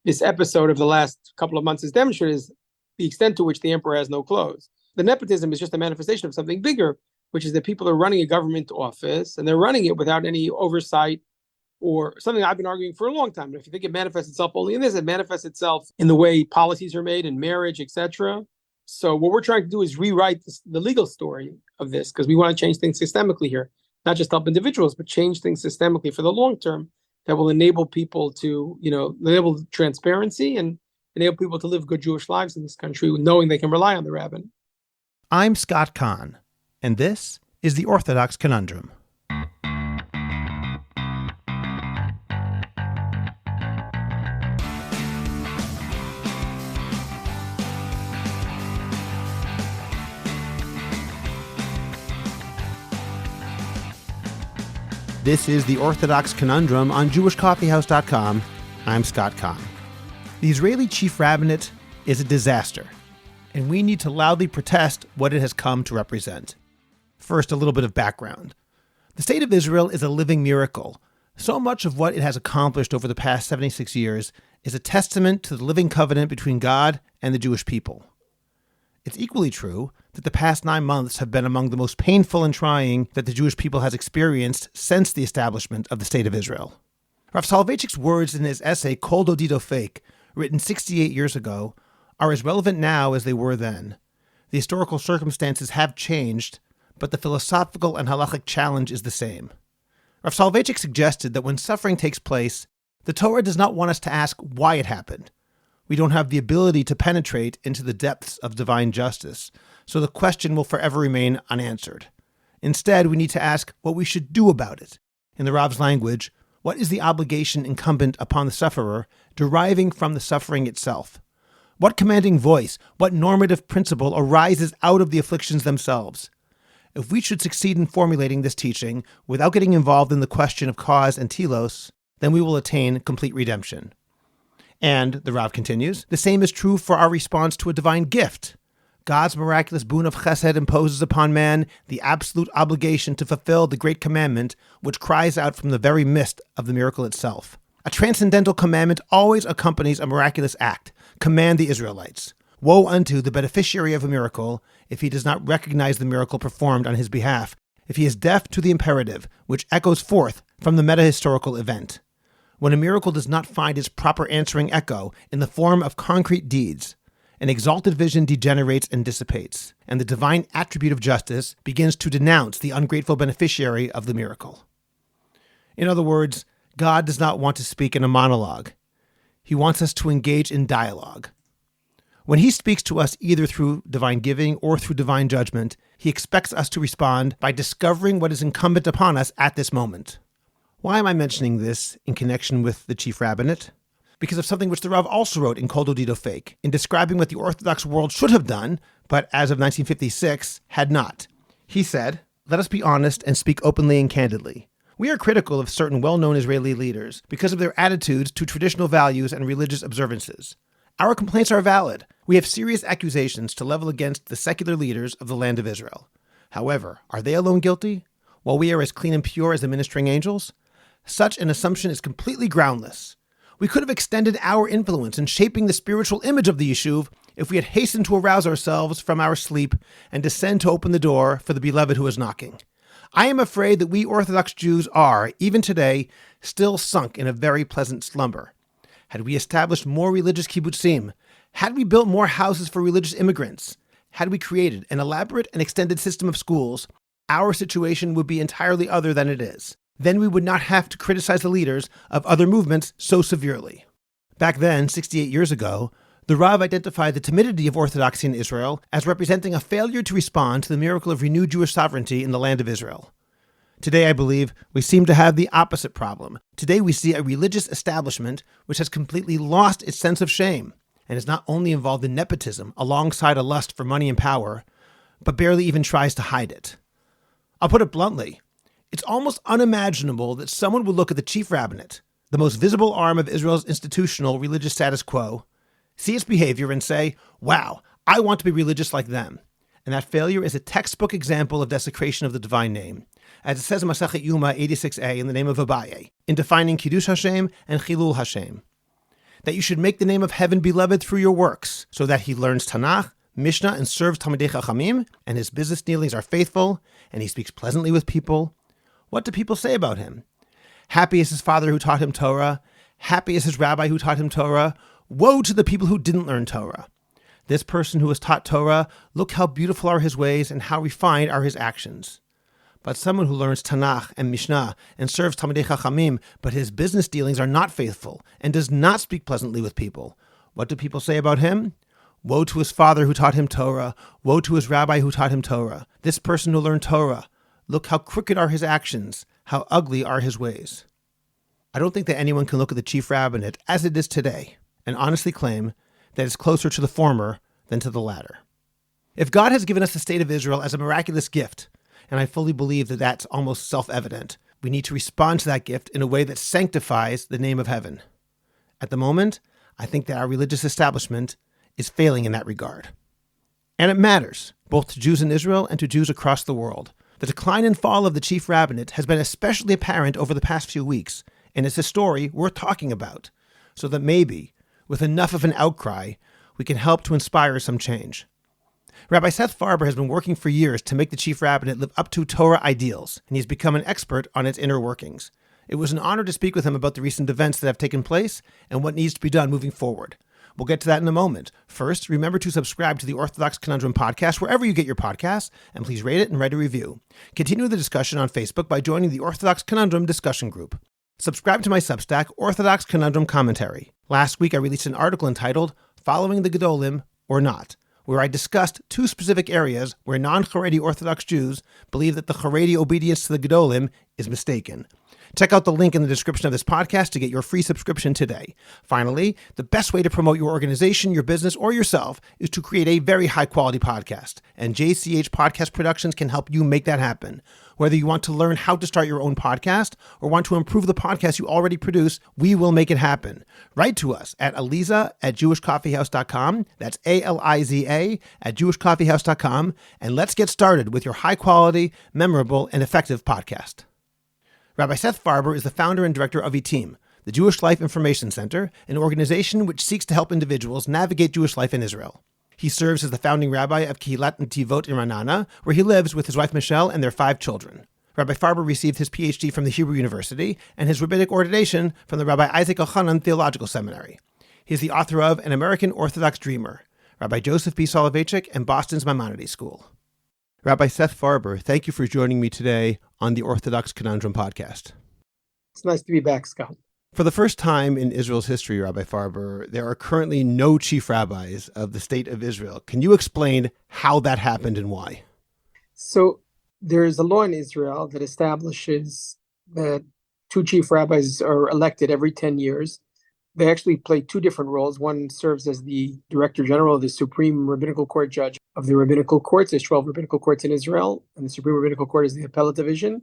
this episode of the last couple of months has demonstrated is the extent to which the emperor has no clothes. The nepotism is just a manifestation of something bigger, which is that people are running a government office and they're running it without any oversight, or something I've been arguing for a long time. If you think it manifests itself only in this, it manifests itself in the way policies are made in marriage, etc. So what we're trying to do is rewrite the legal story of this, because we want to change things systemically here, not just help individuals, but change things systemically for the long term that will enable people to, enable transparency and enable people to live good Jewish lives in this country, knowing they can rely on the rabbin. I'm Scott Kahn, and this is the Orthodox Conundrum. This is the Orthodox Conundrum on JewishCoffeehouse.com. I'm Scott Kahn. The Israeli Chief Rabbinate is a disaster, and we need to loudly protest what it has come to represent. First, a little bit of background. The state of Israel is a living miracle. So much of what it has accomplished over the past 76 years is a testament to the living covenant between God and the Jewish people. It's equally true that the past 9 months have been among the most painful and trying that the Jewish people has experienced since the establishment of the State of Israel. Rav Soloveitchik's words in his essay Kol Dodido Fake, written 68 years ago, are as relevant now as they were then. The historical circumstances have changed, but the philosophical and halachic challenge is the same. Rav Soloveitchik suggested that when suffering takes place, the Torah does not want us to ask why it happened. We don't have the ability to penetrate into the depths of divine justice, so the question will forever remain unanswered. Instead, we need to ask what we should do about it. In the Rav's language, what is the obligation incumbent upon the sufferer deriving from the suffering itself? What commanding voice, what normative principle arises out of the afflictions themselves? If we should succeed in formulating this teaching without getting involved in the question of cause and telos, then we will attain complete redemption. And, the Rav continues, the same is true for our response to a divine gift. God's miraculous boon of chesed imposes upon man the absolute obligation to fulfill the great commandment which cries out from the very midst of the miracle itself. A transcendental commandment always accompanies a miraculous act. Command the Israelites. Woe unto the beneficiary of a miracle if he does not recognize the miracle performed on his behalf, if he is deaf to the imperative which echoes forth from the meta-historical event. When a miracle does not find its proper answering echo in the form of concrete deeds, an exalted vision degenerates and dissipates, and the divine attribute of justice begins to denounce the ungrateful beneficiary of the miracle. In other words, God does not want to speak in a monologue. He wants us to engage in dialogue. When he speaks to us either through divine giving or through divine judgment, he expects us to respond by discovering what is incumbent upon us at this moment. Why am I mentioning this in connection with the Chief Rabbinate? Because of something which the Rav also wrote in Kol Dodido Fake, in describing what the Orthodox world should have done, but as of 1956, had not. He said, "Let us be honest and speak openly and candidly. We are critical of certain well-known Israeli leaders because of their attitudes to traditional values and religious observances. Our complaints are valid. We have serious accusations to level against the secular leaders of the land of Israel. However, are they alone guilty, while we are as clean and pure as the ministering angels? Such an assumption is completely groundless. We could have extended our influence in shaping the spiritual image of the Yishuv if we had hastened to arouse ourselves from our sleep and descend to open the door for the beloved who is knocking. I am afraid that we Orthodox Jews are, even today, still sunk in a very pleasant slumber. Had we established more religious kibbutzim, had we built more houses for religious immigrants, had we created an elaborate and extended system of schools, our situation would be entirely other than it is. Then we would not have to criticize the leaders of other movements so severely." Back then, 68 years ago, the Rav identified the timidity of Orthodoxy in Israel as representing a failure to respond to the miracle of renewed Jewish sovereignty in the land of Israel. Today, I believe, we seem to have the opposite problem. Today, we see a religious establishment which has completely lost its sense of shame and is not only involved in nepotism alongside a lust for money and power, but barely even tries to hide it. I'll put it bluntly. It's almost unimaginable that someone would look at the Chief Rabbinate, the most visible arm of Israel's institutional religious status quo, see its behavior and say, wow, I want to be religious like them. And that failure is a textbook example of desecration of the divine name, as it says in Masechet Yuma 86a in the name of Abaye, in defining Kiddush Hashem and Chilul Hashem. that you should make the name of heaven beloved through your works, so that he learns Tanakh, Mishnah, and serves Talmidei Chachamim, and his business dealings are faithful, and he speaks pleasantly with people. What do people say about him? Happy is his father who taught him Torah. Happy is his rabbi who taught him Torah. Woe to the people who didn't learn Torah. This person who was taught Torah, look how beautiful are his ways and how refined are his actions. But someone who learns Tanakh and Mishnah and serves Talmidei Chachamim, but his business dealings are not faithful and does not speak pleasantly with people. What do people say about him? Woe to his father who taught him Torah. Woe to his rabbi who taught him Torah. This person who learned Torah, look how crooked are his actions, how ugly are his ways. I don't think that anyone can look at the Chief Rabbinate as it is today and honestly claim that it's closer to the former than to the latter. If God has given us the state of Israel as a miraculous gift, and I fully believe that that's almost self-evident, we need to respond to that gift in a way that sanctifies the name of heaven. At the moment, I think that our religious establishment is failing in that regard. And it matters, both to Jews in Israel and to Jews across the world. The decline and fall of the Chief Rabbinate has been especially apparent over the past few weeks, and it's a story worth talking about, so that maybe, with enough of an outcry, we can help to inspire some change. Rabbi Seth Farber has been working for years to make the Chief Rabbinate live up to Torah ideals, and he's become an expert on its inner workings. It was an honor to speak with him about the recent events that have taken place and what needs to be done moving forward. We'll get to that in a moment. First, remember to subscribe to the Orthodox Conundrum podcast wherever you get your podcasts, and please rate it and write a review. Continue the discussion on Facebook by joining the Orthodox Conundrum discussion group. Subscribe to my Substack, Orthodox Conundrum Commentary. Last week, I released an article entitled Following the Gedolim or Not, where I discussed two specific areas where non-Haredi Orthodox Jews believe that the Haredi obedience to the Gedolim is mistaken. Check out the link in the description of this podcast to get your free subscription today. Finally, the best way to promote your organization, your business, or yourself is to create a very high-quality podcast, and JCH Podcast Productions can help you make that happen. Whether you want to learn how to start your own podcast or want to improve the podcast you already produce, we will make it happen. Write to us at aliza@jewishcoffeehouse.com. That's ALIZA @jewishcoffeehouse.com. And let's get started with your high-quality, memorable, and effective podcast. Rabbi Seth Farber is the founder and director of ETeam, the Jewish Life Information Center, an organization which seeks to help individuals navigate Jewish life in Israel. He serves as the founding rabbi of Kehilat Netivot in Ra'anana, where he lives with his wife Michelle and their 5 children. Rabbi Farber received his PhD from the Hebrew University and his rabbinic ordination from the Rabbi Isaac Elchanan Theological Seminary. He is the author of An American Orthodox Dreamer, Rabbi Joseph B. Soloveitchik, and Boston's Maimonides School. Rabbi Seth Farber, thank you for joining me today on the Orthodox Conundrum podcast. It's nice to be back, Scott. For the first time in Israel's history, Rabbi Farber, there are currently no chief rabbis of the state of Israel. Can you explain how that happened and why? So there is a law in Israel that establishes that 2 chief rabbis are elected every 10 years. They actually play 2 different roles. One serves as the Director General of the Supreme Rabbinical Court Judge of the Rabbinical Courts. There's 12 Rabbinical Courts in Israel, and the Supreme Rabbinical Court is the Appellate Division.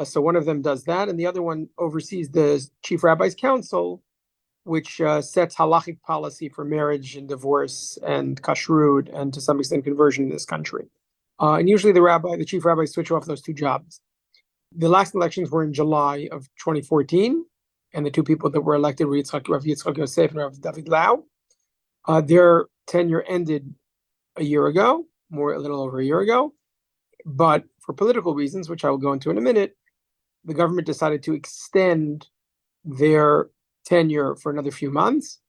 So one of them does that, and the other one oversees the Chief Rabbi's Council, which sets halachic policy for marriage and divorce and kashrut and to some extent conversion in this country. And usually the chief rabbis switch off those 2 jobs. The last elections were in July of 2014, and the 2 people that were elected were Rav Yitzchak Yosef and Rav David Lau. Their tenure ended a year ago, a little over a year ago, but for political reasons, which I will go into in a minute, the government decided to extend their tenure for another few months.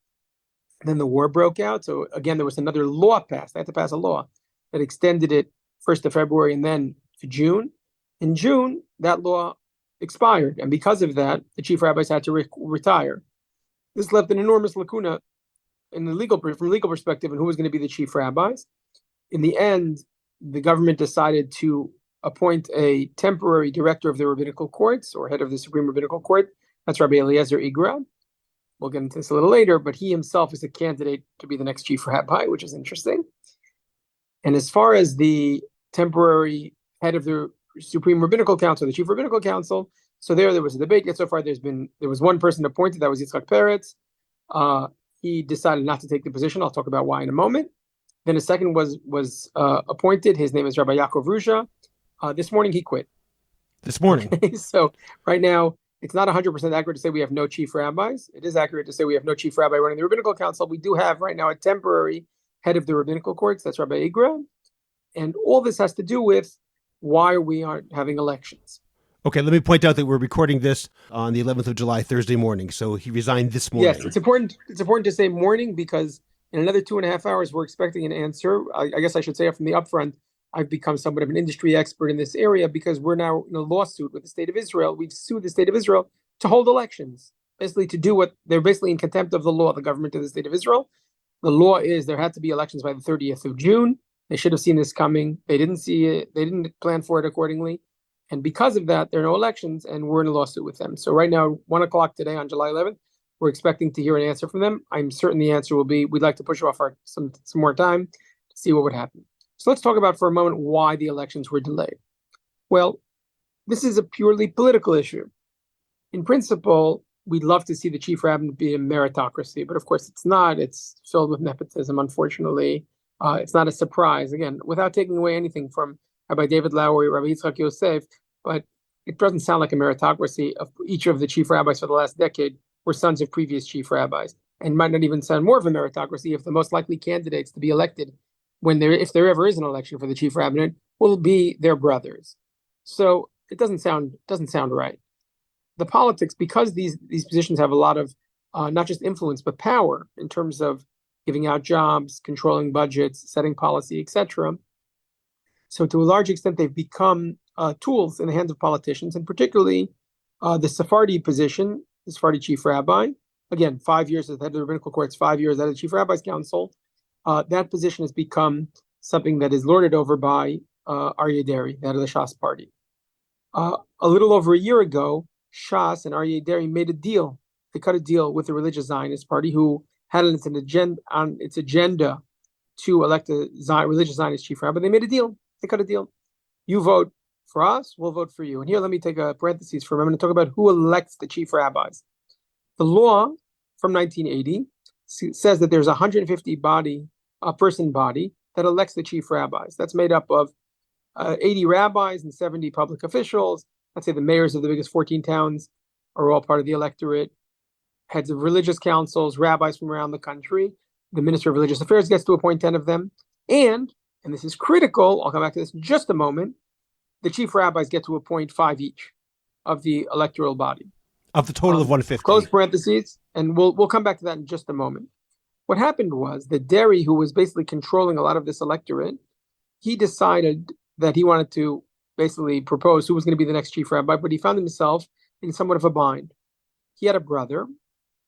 Then the war broke out. So again, there was another law passed. They had to pass a law that extended it 1st of February and then to June. In June, that law expired. And because of that, the chief rabbis had to retire. This left an enormous lacuna from a legal perspective on who was going to be the chief rabbis. In the end, the government decided to appoint a temporary director of the rabbinical courts or head of the Supreme Rabbinical Court. That's Rabbi Eliezer Igra. We'll get into this a little later, but he himself is a candidate to be the next chief rabbi, which is interesting. And as far as the temporary head of the Supreme Rabbinical Council, the Chief Rabbinical Council, so there was a debate. Yet so far, there was one person appointed, that was Yitzchak Peretz. He decided not to take the position. I'll talk about why in a moment. Then a second was appointed. His name is Rabbi Yaakov Rusha. This morning he quit. This morning. So right now It's not 100% accurate to say we have no chief rabbis. It is accurate to say we have no chief rabbi running the rabbinical council. We do have right now a temporary head of the rabbinical courts. That's Rabbi Igra. And all this has to do with why we aren't having elections. Okay, let me point out that we're recording this on the 11th of July, Thursday morning. So he resigned this morning. Yes, it's important to say morning because in another 2.5 hours, we're expecting an answer. I guess I should say from the upfront, I've become somewhat of an industry expert in this area because we're now in a lawsuit with the state of Israel. We've sued the state of Israel to hold elections, basically to do what they're basically in contempt of the law, the government of the state of Israel. The law is there had to be elections by the 30th of June. They should have seen this coming. They didn't see it. They didn't plan for it accordingly. And because of that, there are no elections and we're in a lawsuit with them. So right now, 1 o'clock today on July 11th, we're expecting to hear an answer from them. I'm certain the answer will be, we'd like to push off some more time to see what would happen. So let's talk about for a moment why the elections were delayed. Well, this is a purely political issue. In principle, we'd love to see the chief rabbinate be a meritocracy, but of course it's not. It's filled with nepotism, unfortunately. It's not a surprise, again, without taking away anything from Rabbi David Lowery, Rabbi Yitzchak Yosef, but it doesn't sound like a meritocracy. Of each of the chief rabbis for the last decade were sons of previous chief rabbis, and might not even sound more of a meritocracy if the most likely candidates to be elected if there ever is an election for the chief rabbinate, will be their brothers. So it doesn't sound right. The politics, because these positions have a lot of not just influence but power in terms of giving out jobs, controlling budgets, setting policy, etc. So to a large extent, they've become tools in the hands of politicians, and particularly the Sephardi position, the Sephardi chief rabbi. Again, 5 years as head of the rabbinical courts, 5 years out of the chief rabbi's council. That position has become something that is lorded over by Aryeh Deri, the head of the Shas party. A little over a year ago, Shas and Aryeh Deri made a deal. They cut a deal with the religious Zionist party, who had on its agenda to elect a religious Zionist chief rabbi. They made a deal. They cut a deal. You vote for us, we'll vote for you. And here, let me take a parenthesis for a moment and talk about who elects the chief rabbis. The law from 1980 says that there's a 150 person body that elects the chief rabbis. That's made up of 80 rabbis and 70 public officials. Let's say the mayors of the biggest 14 towns are all part of the electorate. Heads of religious councils, rabbis from around the country. The Minister of Religious Affairs gets to appoint 10 of them. And this is critical, I'll come back to this in just a moment, the chief rabbis get to appoint 5 each of the electoral body. Of the total of 150. Close parentheses, and we'll come back to that in just a moment. What happened was that Deri, who was basically controlling a lot of this electorate, he decided that he wanted to basically propose who was going to be the next chief rabbi, but he found himself in somewhat of a bind. He had a brother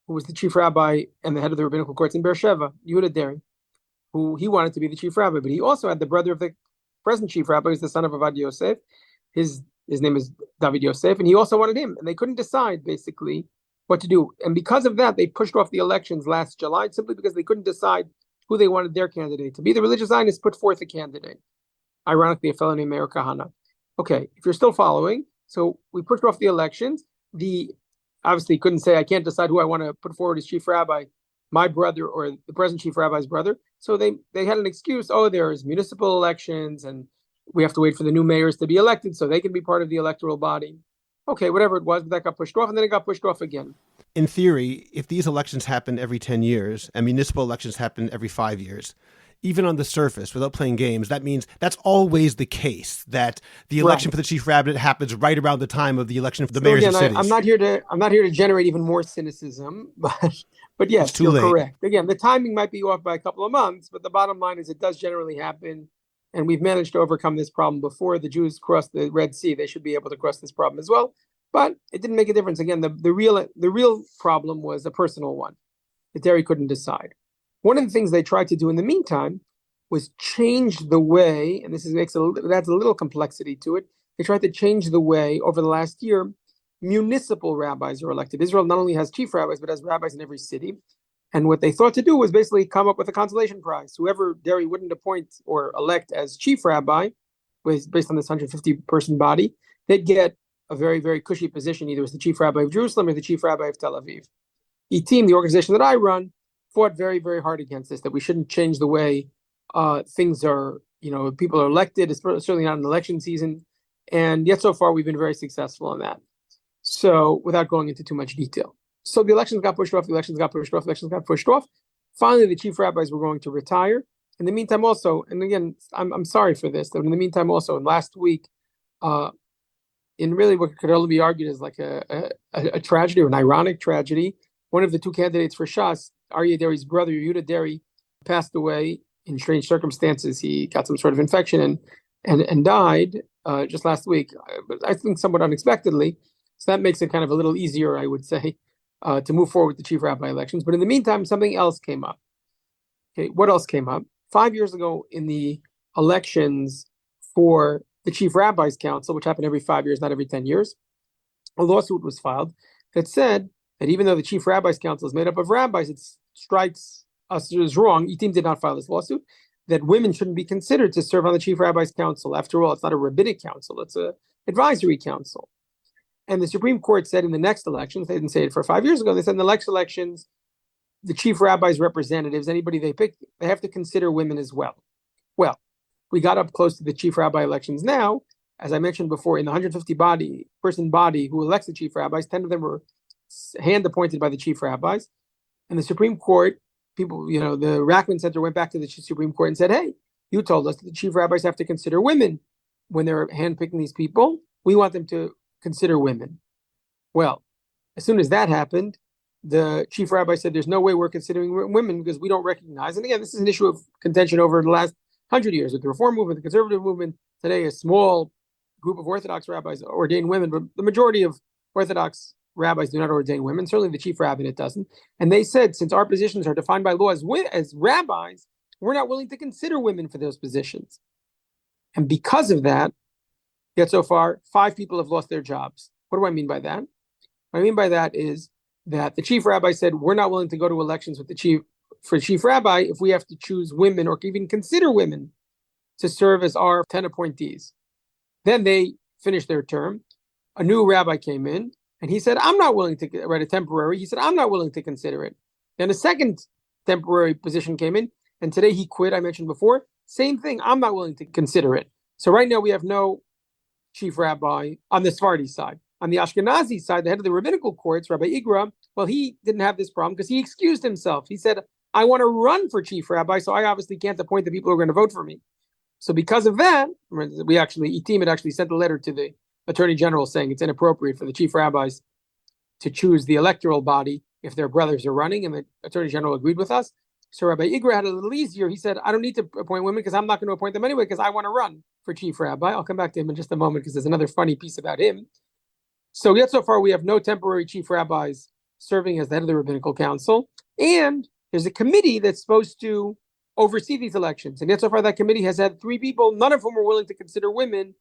who was the chief rabbi and the head of the rabbinical courts in Beersheba, Yehuda Deri, who he wanted to be the chief rabbi, but he also had the brother of the present chief rabbi, who's the son of Avad Yosef. His name is David Yosef, and he also wanted him, and they couldn't decide basically what to do. And because of that, they pushed off the elections last July, simply because they couldn't decide who they wanted their candidate to be. The religious Zionists put forth a candidate, ironically a fellow named Meir Kahana. Okay, if you're still following, so we pushed off the elections. Obviously couldn't say, I can't decide who I want to put forward as chief rabbi, my brother or the present chief rabbi's brother. So they had an excuse. There's municipal elections and we have to wait for the new mayors to be elected so they can be part of the electoral body. Okay, whatever it was, but that got pushed off, and then it got pushed off again. In theory, if these elections happen every 10 years and municipal elections happen every 5 years, even on the surface, without playing games, that means that's always the case, that the election for the chief rabbinate happens right around the time of the election for the mayors of cities. I'm not here to generate even more cynicism, but yes, you're correct. Again, the timing might be off by a couple of months, but the bottom line is it does generally happen. And we've managed to overcome this problem before. The Jews crossed the Red Sea. They should be able to cross this problem as well. But it didn't make a difference. Again, the real problem was a personal one that Deri couldn't decide. One of the things they tried to do in the meantime was change the way, and adds a little complexity to it. They tried to change the way over the last year municipal rabbis are elected. Israel not only has chief rabbis, but has rabbis in every city. And what they thought to do was basically come up with a consolation prize. Whoever Deri wouldn't appoint or elect as chief rabbi, was based on this 150-person body, they'd get a very, very cushy position, either as the chief rabbi of Jerusalem or the chief rabbi of Tel Aviv. E-Team, the organization that I run, fought very, very hard against this, that we shouldn't change the way things are, people are elected. It's certainly not an election season. And yet so far, we've been very successful in that. So without going into too much detail. So the elections got pushed off, Finally, the chief rabbis were going to retire. In the meantime also, and again, I'm sorry for this, but in the meantime also, in last week, in really what could only be argued as like a tragedy or an ironic tragedy, one of the two candidates for Shas, Aryeh Deri's brother, Yehuda Deri, passed away in strange circumstances. He got some sort of infection and died just last week, but I think somewhat unexpectedly. So that makes it kind of a little easier, I would say, to move forward with the chief rabbi elections. But in the meantime, something else came up. Okay, what else came up? 5 years ago, in the elections for the Chief Rabbis Council, which happened every 5 years, not every 10 years, a lawsuit was filed that said that even though the Chief Rabbis Council is made up of rabbis, it strikes us as wrong. Etim did not file this lawsuit, that women shouldn't be considered to serve on the Chief Rabbis Council. After all, it's not a rabbinic council, it's an advisory council. And the Supreme Court said in the next elections, they didn't say it for 5 years ago, they said in the next elections, the chief rabbis' representatives, anybody they pick, they have to consider women as well. Well, we got up close to the chief rabbi elections now. As I mentioned before, in the 150-person body who elects the chief rabbis, 10 of them were hand-appointed by the chief rabbis. And the Supreme Court, the Rachman Center went back to the Supreme Court and said, hey, you told us that the chief rabbis have to consider women when they're handpicking these people. We want them to consider women. Well, as soon as that happened, the chief rabbi said, there's no way we're considering women because we don't recognize. And again, this is an issue of contention over the last 100 years with the Reform movement, the conservative movement. Today, a small group of Orthodox rabbis ordain women, but the majority of Orthodox rabbis do not ordain women. Certainly the Chief Rabbinate doesn't. And they said, since our positions are defined by law as rabbis, we're not willing to consider women for those positions. And because of that, yet so far, 5 people have lost their jobs. What do I mean by that? What I mean by that is that the chief rabbi said, we're not willing to go to elections with the chief rabbi if we have to choose women or even consider women to serve as our 10 appointees. Then they finished their term. A new rabbi came in and he said, I'm not willing to write a temporary. He said, I'm not willing to consider it. Then a second temporary position came in and today he quit. I mentioned before, same thing. I'm not willing to consider it. So right now we have no chief rabbi on the Sephardi side. On the Ashkenazi side, the head of the rabbinical courts, Rabbi Igra, well, he didn't have this problem because he excused himself. He said, I want to run for chief rabbi, so I obviously can't appoint the people who are going to vote for me. So because of that, Etim had actually sent a letter to the attorney general saying it's inappropriate for the chief rabbis to choose the electoral body if their brothers are running, and the attorney general agreed with us. So Rabbi Igra had it a little easier. He said, I don't need to appoint women because I'm not going to appoint them anyway because I want to run for chief rabbi. I'll come back to him in just a moment because there's another funny piece about him. So yet so far we have no temporary chief rabbis serving as the head of the rabbinical council, and there's a committee that's supposed to oversee these elections. And yet so far that committee has had 3 people, none of whom are willing to consider women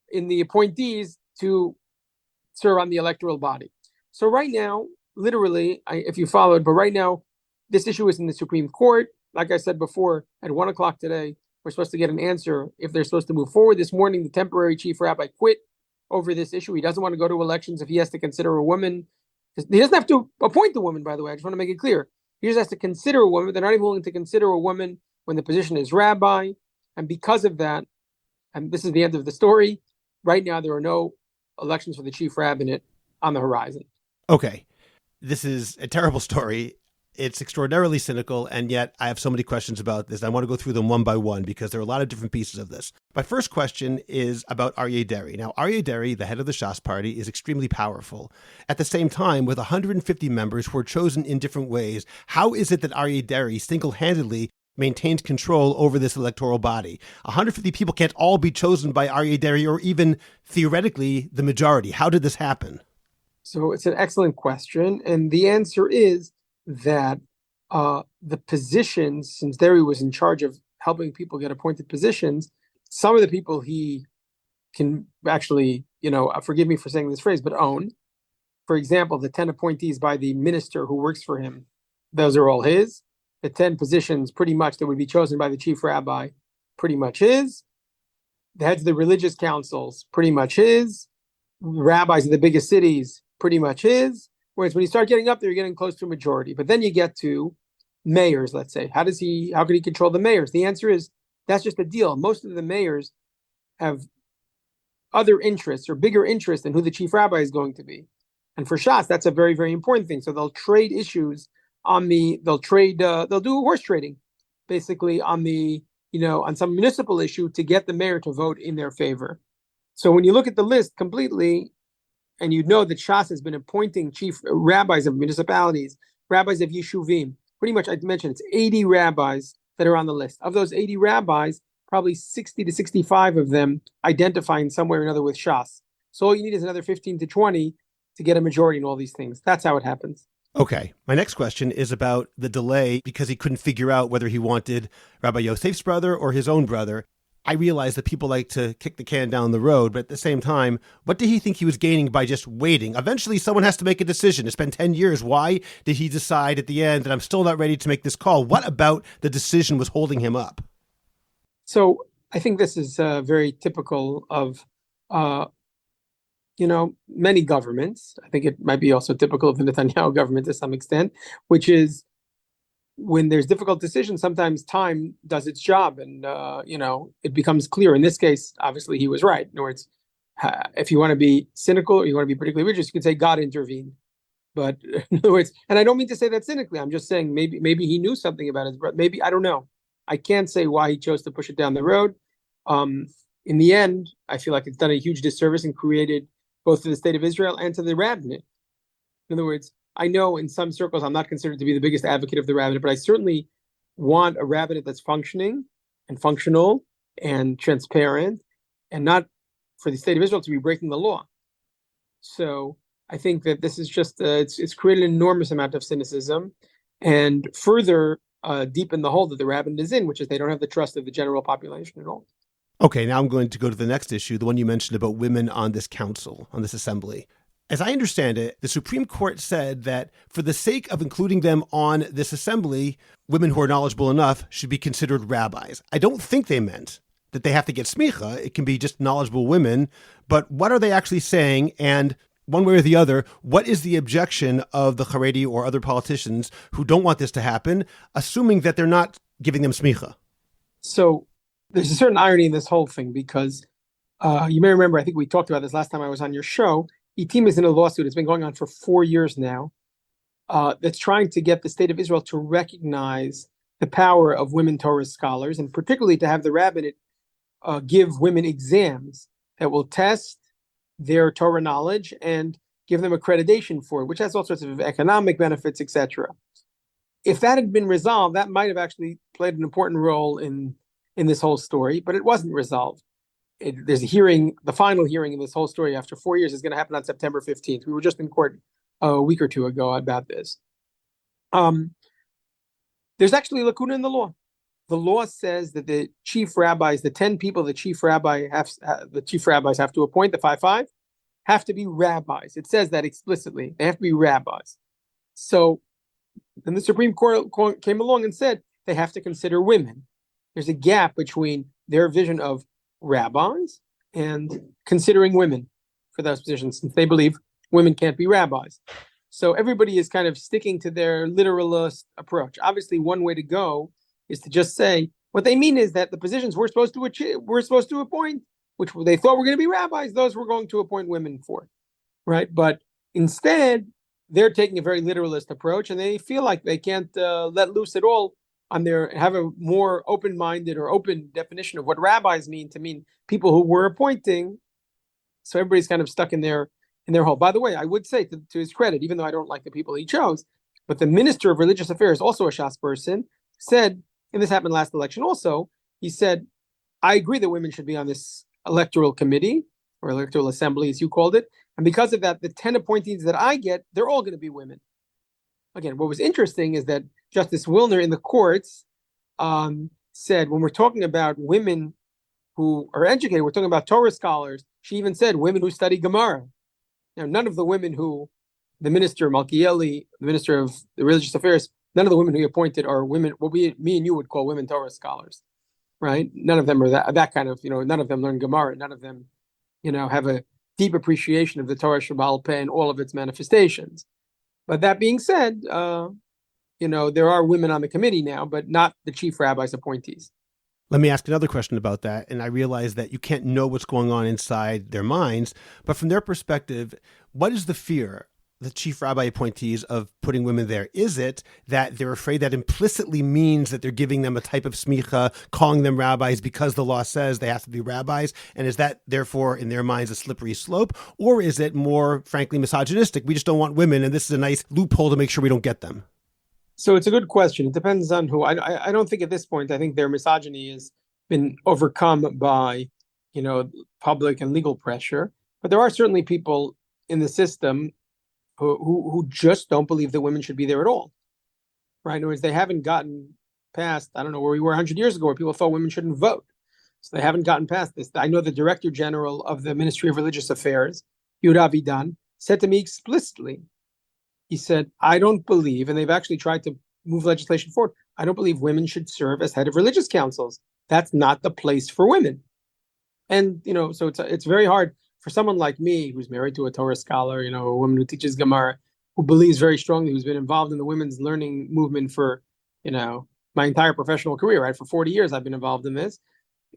in the appointees to serve on the electoral body. So right now, literally, if you followed, but right now this issue is in the Supreme Court. Like I said before, at 1 o'clock today, we're supposed to get an answer if they're supposed to move forward. This morning, the temporary chief rabbi quit over this issue. He doesn't want to go to elections if he has to consider a woman. He doesn't have to appoint a woman, by the way. I just want to make it clear. He just has to consider a woman. They're not even willing to consider a woman when the position is rabbi. And because of that, and this is the end of the story, right now there are no elections for the chief rabbinate on the horizon. Okay. This is a terrible story. It's extraordinarily cynical, and yet I have so many questions about this. I want to go through them one by one because there are a lot of different pieces of this. My first question is about Aryeh Deri. Now, Aryeh Deri, the head of the Shas party, is extremely powerful. At the same time, with 150 members who are chosen in different ways, how is it that Aryeh Deri single-handedly maintains control over this electoral body? 150 people can't all be chosen by Aryeh Deri or even theoretically the majority. How did this happen? So it's an excellent question. And the answer is that the positions, since Deri was in charge of helping people get appointed positions, some of the people he can actually, forgive me for saying this phrase, but own. For example, the 10 appointees by the minister who works for him, those are all his. The 10 positions pretty much that would be chosen by the chief rabbi, pretty much his. The heads of the religious councils, pretty much his. Rabbis of the biggest cities, pretty much his. Whereas when you start getting up there, you're getting close to a majority. But then you get to mayors, let's say. How can he control the mayors? The answer is that's just a deal. Most of the mayors have other interests or bigger interests than who the chief rabbi is going to be. And for Shas, that's a very, very important thing. So they'll trade issues they'll do horse trading, basically on some municipal issue to get the mayor to vote in their favor. So when you look at the list completely, and you know that Shas has been appointing chief rabbis of municipalities, rabbis of yeshuvim, pretty much I mentioned it's 80 rabbis that are on the list. Of those 80 rabbis, probably 60 to 65 of them identify in some way or another with Shas. So all you need is another 15 to 20 to get a majority in all these things. That's how it happens. Okay. My next question is about the delay because he couldn't figure out whether he wanted Rabbi Yosef's brother or his own brother. I realize that people like to kick the can down the road, but at the same time, what did he think he was gaining by just waiting? Eventually, someone has to make a decision. It's been 10 years. Why did he decide at the end that I'm still not ready to make this call? What about the decision was holding him up? So I think this is very typical of many governments. I think it might be also typical of the Netanyahu government to some extent, which is when there's difficult decisions, sometimes time does its job and, it becomes clear. In this case, obviously he was right. In other words, if you want to be cynical or you want to be particularly religious, you can say God intervened. But in other words, and I don't mean to say that cynically, I'm just saying maybe he knew something about his brother. Maybe, I don't know. I can't say why he chose to push it down the road. In the end, I feel like it's done a huge disservice and created both to the state of Israel and to the rabbinate. In other words, I know in some circles I'm not considered to be the biggest advocate of the rabbinate, but I certainly want a rabbinate that's functioning and functional and transparent, and not for the state of Israel to be breaking the law. So I think that this is just it's created an enormous amount of cynicism, and further deepen the hole that the rabbinate is in, which is they don't have the trust of the general population at all. Okay, now I'm going to go to the next issue, the one you mentioned about women on this council, on this assembly. As I understand it, the Supreme Court said that for the sake of including them on this assembly, women who are knowledgeable enough should be considered rabbis. I don't think they meant that they have to get smicha. It can be just knowledgeable women. But what are they actually saying? And one way or the other, what is the objection of the Haredi or other politicians who don't want this to happen, assuming that they're not giving them smicha? So there's a certain irony in this whole thing because you may remember, I think we talked about this last time I was on your show. ETIM is in a lawsuit. It's been going on for 4 years now. That's trying to get the state of Israel to recognize the power of women Torah scholars, and particularly to have the rabbinate give women exams that will test their Torah knowledge and give them accreditation for it, which has all sorts of economic benefits, etc. If that had been resolved, that might have actually played an important role in this whole story, but it wasn't resolved. There's a hearing, the final hearing in this whole story after 4 years is going to happen on September 15th. We were just in court a week or two ago about this. There's actually a lacuna in the law. The law says that the chief rabbis, the 10 people the chief rabbis have to appoint, the 5, have to be rabbis. It says that explicitly. They have to be rabbis. So then the Supreme Court came along and said they have to consider women. There's a gap between their vision of rabbis and considering women for those positions, since they believe women can't be rabbis. So everybody is kind of sticking to their literalist approach. Obviously, one way to go is to just say what they mean is that the positions we're supposed to appoint, which they thought were going to be rabbis, those we're going to appoint women for, right? But instead, they're taking a very literalist approach, and they feel like they can't let loose at all have a more open-minded or open definition of what rabbis mean to mean people who we're appointing. So everybody's kind of stuck in their hole. By the way, I would say to his credit, even though I don't like the people he chose, but the Minister of Religious Affairs, also a Shas person, said, and this happened last election also, he said, I agree that women should be on this electoral committee, or electoral assembly, as you called it. And because of that, the 10 appointees that I get, they're all going to be women. Again, what was interesting is that Justice Wilner in the courts said, when we're talking about women who are educated, we're talking about Torah scholars. She even said women who study Gemara. Now, none of the women who the minister, Malkieli, the minister of the Religious Affairs, none of the women who he appointed are women, what me and you would call women Torah scholars, right? None of them are that kind of, none of them learn Gemara. None of them, have a deep appreciation of the Torah Shebaal Peh and all of its manifestations. But that being said, there are women on the committee now, but not the chief rabbi's appointees. Let me ask another question about that. And I realize that you can't know what's going on inside their minds, but from their perspective, what is the fear? the chief rabbi appointees of putting women there? Is it that they're afraid that implicitly means that they're giving them a type of smicha, calling them rabbis because the law says they have to be rabbis? And is that therefore in their minds a slippery slope? Or is it more, frankly, misogynistic? We just don't want women, and this is a nice loophole to make sure we don't get them. So it's a good question. It depends on who. I don't think at this point, I think their misogyny has been overcome by, public and legal pressure. But there are certainly people in the system who just don't believe that women should be there at all, right? In other words, they haven't gotten past, I don't know where we were 100 years ago, where people thought women shouldn't vote. So they haven't gotten past this. I know the Director General of the Ministry of Religious Affairs, Yehuda Avidan, said to me explicitly, he said, I don't believe, and they've actually tried to move legislation forward, I don't believe women should serve as head of religious councils. That's not the place for women. And, so it's very hard for someone like me, who's married to a Torah scholar, a woman who teaches Gemara, who believes very strongly, who's been involved in the women's learning movement for, my entire professional career, right? For 40 years, I've been involved in this.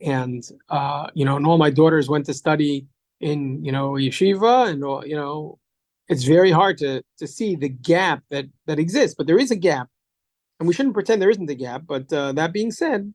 And, and all my daughters went to study in, yeshiva, and, it's very hard to see the gap that exists, but there is a gap. And we shouldn't pretend there isn't a gap. But that being said,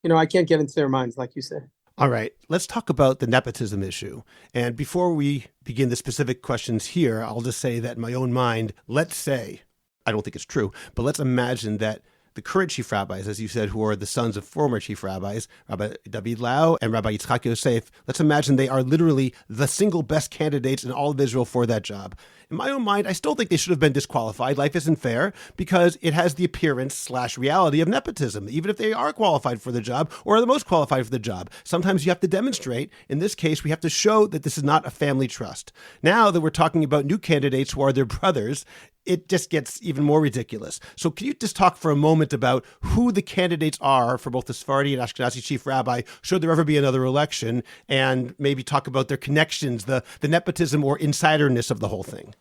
I can't get into their minds, like you said. All right, let's talk about the nepotism issue. And before we begin the specific questions here, I'll just say that in my own mind, let's say, I don't think it's true, but let's imagine that the current chief rabbis, as you said, who are the sons of former chief rabbis, Rabbi David Lau and Rabbi Yitzchak Yosef, let's imagine they are literally the single best candidates in all of Israel for that job. In my own mind, I still think they should have been disqualified. Life isn't fair because it has the appearance/reality of nepotism, even if they are qualified for the job or are the most qualified for the job. Sometimes you have to demonstrate. In this case, we have to show that this is not a family trust. Now that we're talking about new candidates who are their brothers, it just gets even more ridiculous. So can you just talk for a moment about who the candidates are for both the Sephardi and Ashkenazi chief rabbi, should there ever be another election, and maybe talk about their connections, the nepotism or insiderness of the whole thing?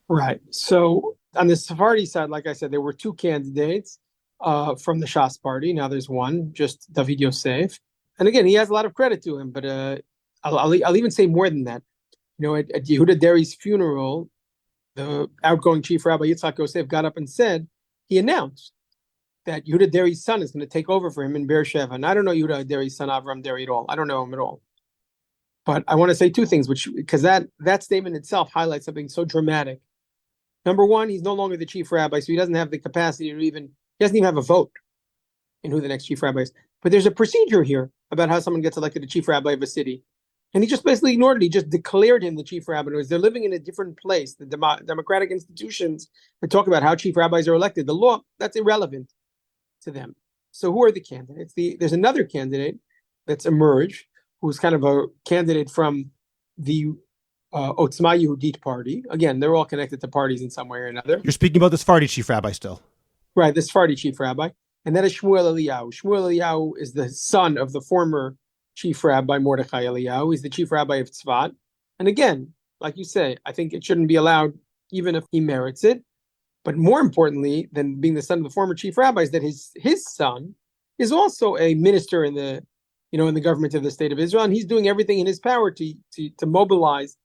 Right. So on the Sephardi side, like I said, there were two candidates from the Shas party. Now there's one, just David Yosef. And again, he has a lot of credit to him, but I'll even say more than that. At Yehuda Deri's funeral, the outgoing chief rabbi Yitzchak Yosef got up and said, he announced that Yehuda Deri's son is going to take over for him in Beersheba. And I don't know Yehuda Deri's son, Avram Deri, at all. I don't know him at all. But I want to say two things, because that statement itself highlights something so dramatic. Number one, he's no longer the chief rabbi, so he doesn't have the capacity he doesn't even have a vote in who the next chief rabbi is. But there's a procedure here about how someone gets elected a chief rabbi of a city. And he just basically ignored it. He just declared him the chief rabbi. They're living in a different place. The democratic institutions that talk about how chief rabbis are elected, the law, that's irrelevant to them. So who are the candidates? There's another candidate that's emerged, who's kind of a candidate from the Otzma Yehudit party. Again, they're all connected to parties in some way or another. You're speaking about the Sephardi chief rabbi still. Right, the Sephardi chief rabbi. And that is Shmuel Eliyahu. Shmuel Eliyahu is the son of the former chief rabbi Mordechai Eliyahu. He's the chief rabbi of Tzfat. And again, like you say, I think it shouldn't be allowed even if he merits it. But more importantly than being the son of the former chief rabbi is that his son is also a minister in the government of the state of Israel. And he's doing everything in his power to mobilize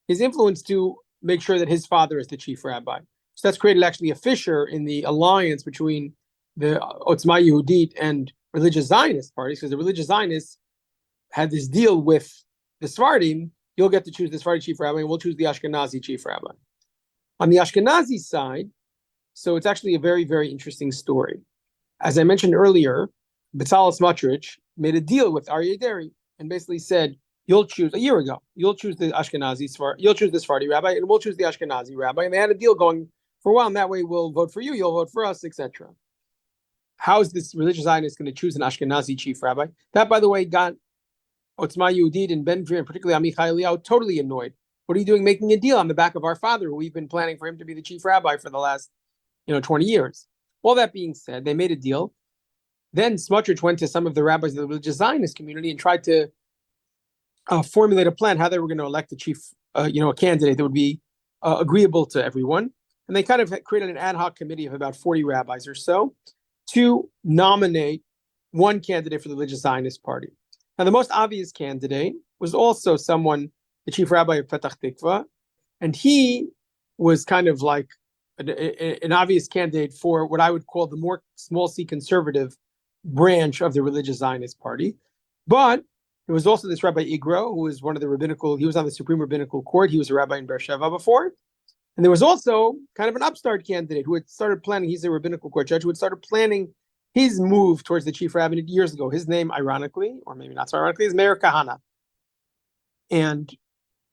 his influence to make sure that his father is the chief rabbi. So that's created actually a fissure in the alliance between the Otzma Yehudit and religious Zionist parties, because the religious Zionists had this deal with the Sephardim. You'll get to choose the Sephardi chief rabbi, and we'll choose the Ashkenazi chief rabbi. On the Ashkenazi side, so it's actually a very, very interesting story. As I mentioned earlier, Bezalel Smotrich made a deal with Aryeh Deri and basically said, you'll choose, a year ago, you'll choose the you'll choose the Sephardi rabbi, and we'll choose the Ashkenazi rabbi. And they had a deal going for a while, and that way we'll vote for you, you'll vote for us, etc. How is this religious Zionist going to choose an Ashkenazi chief rabbi? That, by the way, got Otzma Yehudit and Ben Gvir, and particularly Amichai Eliyahu, totally annoyed. What are you doing making a deal on the back of our father, who we've been planning for him to be the chief rabbi for the last 20 years? All that being said, they made a deal. Then Smotrich went to some of the rabbis of the religious Zionist community and tried to formulate a plan how they were going to elect a chief, a candidate that would be agreeable to everyone. And they kind of created an ad hoc committee of about 40 rabbis or so to nominate one candidate for the religious Zionist party. Now, the most obvious candidate was also someone, the chief rabbi of Petach Tikva, and he was kind of like an obvious candidate for what I would call the more small c conservative branch of the religious Zionist party. But there was also this Rabbi Igro, who was one of the rabbinical, he was on the Supreme Rabbinical Court. He was a rabbi in Beersheba before. And there was also kind of an upstart candidate who had started planning, he's a rabbinical court judge, who had started planning his move towards the chief rabbinate years ago. His name, ironically, or maybe not so ironically, is Meir Kahana. And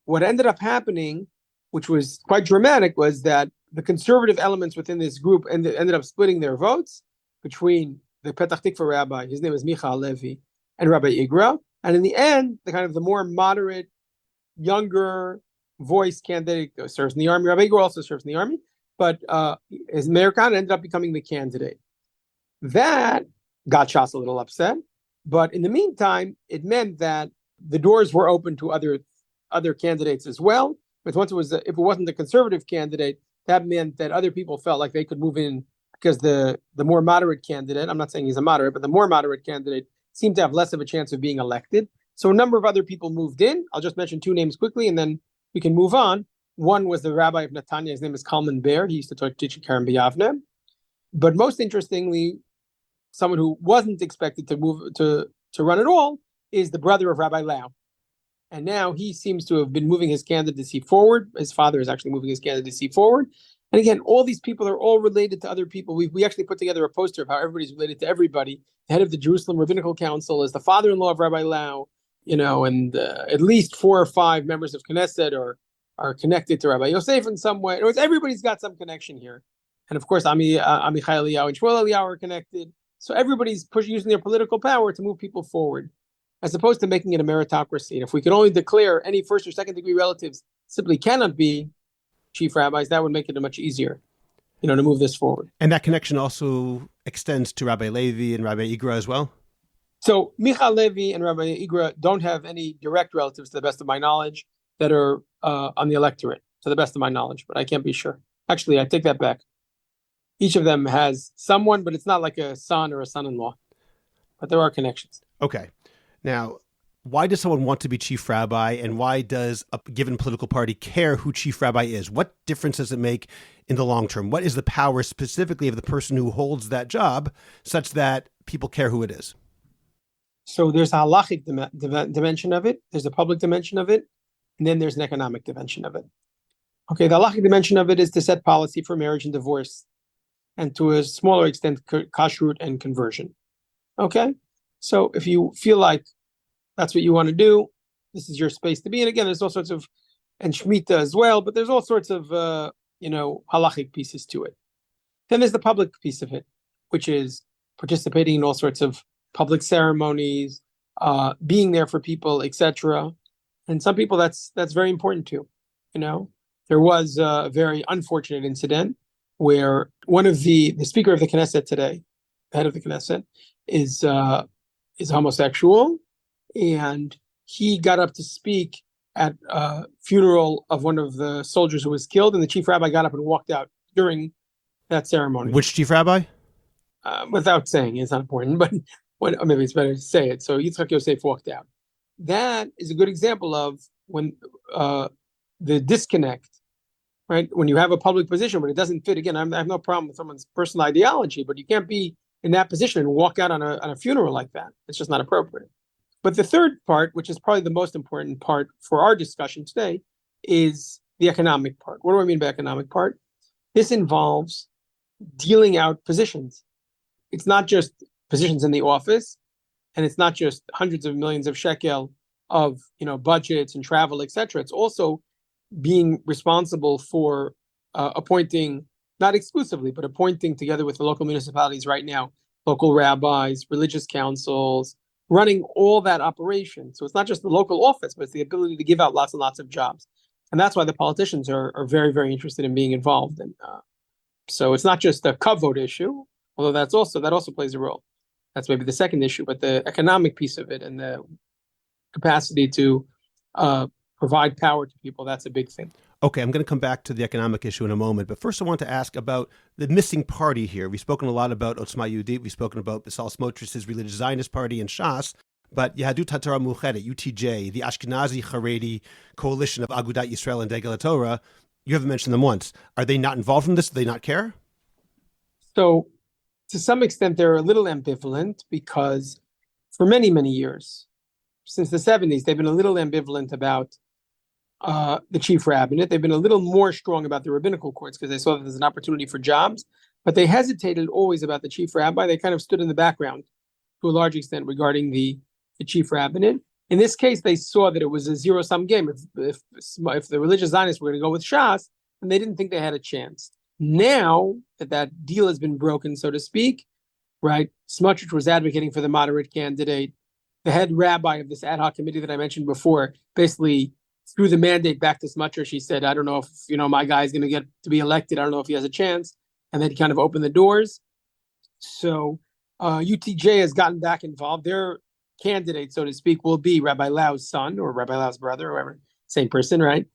what ended up happening, which was quite dramatic, was that the conservative elements within this group ended up splitting their votes between the Petach Tikva rabbi, his name is Michael Levi, and Rabbi Igra. And in the end, the more moderate, younger voice candidate serves in the army. Rabbi Igra also serves in the army, but his Meir Kahana ended up becoming the candidate. That got Shas a little upset, but in the meantime, it meant that the doors were open to other candidates as well. But once if it wasn't the conservative candidate, that meant that other people felt like they could move in because the more moderate candidate, I'm not saying he's a moderate, but the more moderate candidate seemed to have less of a chance of being elected. So a number of other people moved in. I'll just mention two names quickly, and then we can move on. One was the rabbi of Netanya. His name is Kalman Ber. He used to teach in Karen B'Yavne. But most interestingly, someone who wasn't expected to move to run at all is the brother of Rabbi Lau. And now he seems to have been moving his candidacy forward. His father is actually moving his candidacy forward. And again, all these people are all related to other people. We actually put together a poster of how everybody's related to everybody. The head of the Jerusalem Rabbinical Council is the father-in-law of Rabbi Lau, and at least 4 or 5 members of Knesset are connected to Rabbi Yosef in some way. In other words, everybody's got some connection here. And of course, Amichai Eliyahu and Shmuel Eliyahu are connected. So everybody's using their political power to move people forward, as opposed to making it a meritocracy. And if we could only declare any first or second degree relatives simply cannot be chief rabbis, that would make it much easier, to move this forward. And that connection also extends to Rabbi Levi and Rabbi Igra as well? So Michael Levi and Rabbi Igra don't have any direct relatives, to the best of my knowledge, that are on the electorate, to the best of my knowledge, but I can't be sure. Actually, I take that back. Each of them has someone, but it's not like a son or a son-in-law. But there are connections. Okay. Now, why does someone want to be chief rabbi, and why does a given political party care who chief rabbi is? What difference does it make in the long term? What is the power specifically of the person who holds that job such that people care who it is? So there's a halachic dimension of it, there's a public dimension of it, and then there's an economic dimension of it. Okay, the halachic dimension of it is to set policy for marriage and divorce, and to a smaller extent, kashrut and conversion. Okay? So if you feel like that's what you want to do, this is your space to be. And again, there's all sorts of, and Shemitah as well, but there's all sorts of, halachic pieces to it. Then there's the public piece of it, which is participating in all sorts of public ceremonies, being there for people, etc. And some people that's very important too. There was a very unfortunate incident where one of the speaker of the Knesset today, the head of the Knesset, is homosexual, and he got up to speak at a funeral of one of the soldiers who was killed, and the chief rabbi got up and walked out during that ceremony. Which chief rabbi? Without saying, it's not important, but maybe it's better to say it. So Yitzchak Yosef walked out. That is a good example of when the disconnect, right? When you have a public position, but it doesn't fit. Again, I have no problem with someone's personal ideology, but you can't be in that position and walk out on a funeral like that. It's just not appropriate. But the third part, which is probably the most important part for our discussion today, is the economic part. What do I mean by economic part? This involves dealing out positions. It's not just positions in the office, and it's not just hundreds of millions of shekel of budgets and travel, etc. It's also being responsible for appointing, not exclusively, but appointing together with the local municipalities right now, local rabbis, religious councils, running all that operation. So it's not just the local office, but it's the ability to give out lots and lots of jobs. And that's why the politicians are very, very interested in being involved. And so it's not just a kavod issue, although that also plays a role. That's maybe the second issue, but the economic piece of it and the capacity to provide power to people, that's a big thing. Okay, I'm going to come back to the economic issue in a moment, but first I want to ask about the missing party here. We've spoken a lot about Otzma Yehudit, we've spoken about Bezalel Smotrich's religious Zionist party and Shas, but Yehadut HaTorah Meuchedet, UTJ, the Ashkenazi Haredi coalition of Agudat Yisrael and Degel HaTorah, You haven't mentioned them once. Are they not involved in this? Do they not care? So to some extent, they're a little ambivalent because for many, many years, since the 70s, they've been a little ambivalent about the chief rabbinate. They've been a little more strong about the rabbinical courts because they saw that there's an opportunity for jobs, but they hesitated always about the chief rabbi. They kind of stood in the background to a large extent regarding the chief rabbinate. In this case, they saw that it was a zero-sum game. If the religious Zionists were going to go with Shas, and they didn't think they had a chance. Now that that deal has been broken, so to speak, right? Smotrich was advocating for the moderate candidate. The head rabbi of this ad hoc committee that I mentioned before basically threw the mandate back to Smotrich. He said, I don't know if, my guy is going to get to be elected. I don't know if he has a chance. And then he kind of opened the doors. So UTJ has gotten back involved. Their candidate, so to speak, will be Rabbi Lau's son or Rabbi Lau's brother, or whoever, same person, right?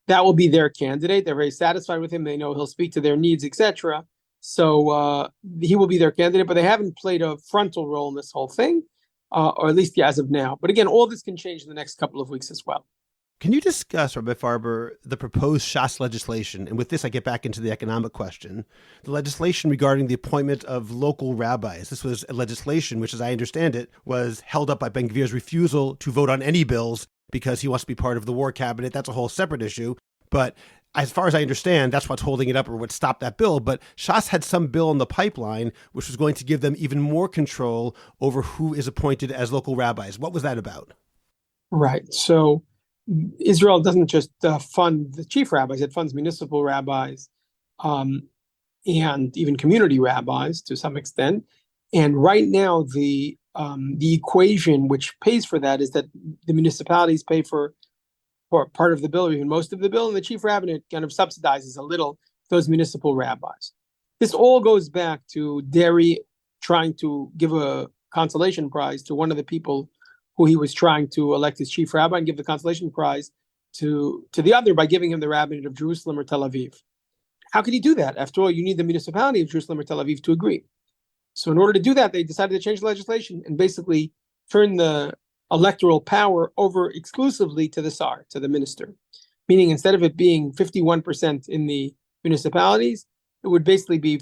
That will be their candidate. They're very satisfied with him. They know he'll speak to their needs, etc. So he will be their candidate, but they haven't played a frontal role in this whole thing, or at least as of now. But again, all this can change in the next couple of weeks as well. Can you discuss, Rabbi Farber, the proposed Shas legislation? And with this, I get back into the economic question. The legislation regarding the appointment of local rabbis. This was a legislation which, as I understand it, was held up by Ben Gvir's refusal to vote on any bills because he wants to be part of the war cabinet. That's a whole separate issue. But as far as I understand, that's what's holding it up or what stopped that bill. But Shas had some bill in the pipeline which was going to give them even more control over who is appointed as local rabbis. What was that about? Right. So Israel doesn't just fund the chief rabbis, it funds municipal rabbis and even community rabbis to some extent. And right now, the equation which pays for that is that the municipalities pay for part of the bill, or even most of the bill, and the chief rabbinate kind of subsidizes a little those municipal rabbis. This all goes back to Derry trying to give a consolation prize to one of the people who he was trying to elect as chief rabbi and give the consolation prize to the other by giving him the rabbinate of Jerusalem or Tel Aviv. How could he do that? After all, you need the municipality of Jerusalem or Tel Aviv to agree. So in order to do that, they decided to change the legislation and basically turn the electoral power over exclusively to the Sar, to the minister. Meaning instead of it being 51% in the municipalities, it would basically be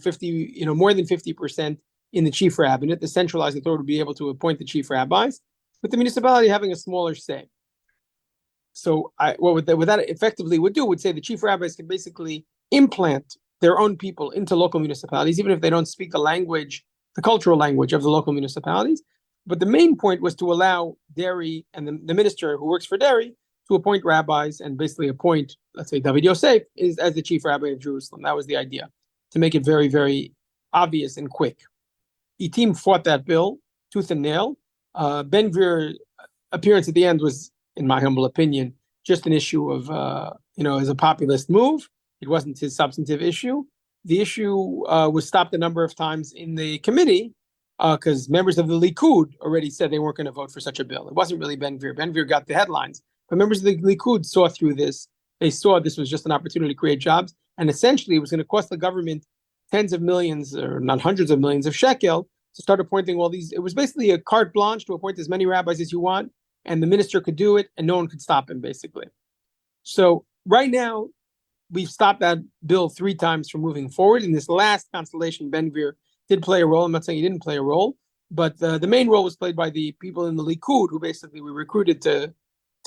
more than 50% in the chief rabbinate. The centralized authority would be able to appoint the chief rabbis, with the municipality having a smaller say. So what that effectively would say the chief rabbis can basically implant their own people into local municipalities, even if they don't speak the cultural language of the local municipalities. But the main point was to allow Derry and the minister who works for Derry to appoint rabbis and basically appoint, let's say, David Yosef as the chief rabbi of Jerusalem. That was the idea, to make it very, very obvious and quick. Etim fought that bill tooth and nail. Ben Gvir's appearance at the end was, in my humble opinion, just an issue of, as a populist move. It wasn't his substantive issue. The issue was stopped a number of times in the committee because members of the Likud already said they weren't going to vote for such a bill. It wasn't really Ben Gvir. Ben Gvir got the headlines, but members of the Likud saw through this. They saw this was just an opportunity to create jobs, and essentially it was going to cost the government tens of millions, or not hundreds of millions of shekel, to start appointing all these. It was basically a carte blanche to appoint as many rabbis as you want, and the minister could do it, and no one could stop him, basically. So right now, we've stopped that bill 3 times from moving forward. In this last constellation, Ben Gvir did play a role. I'm not saying he didn't play a role, but the main role was played by the people in the Likud who basically were recruited to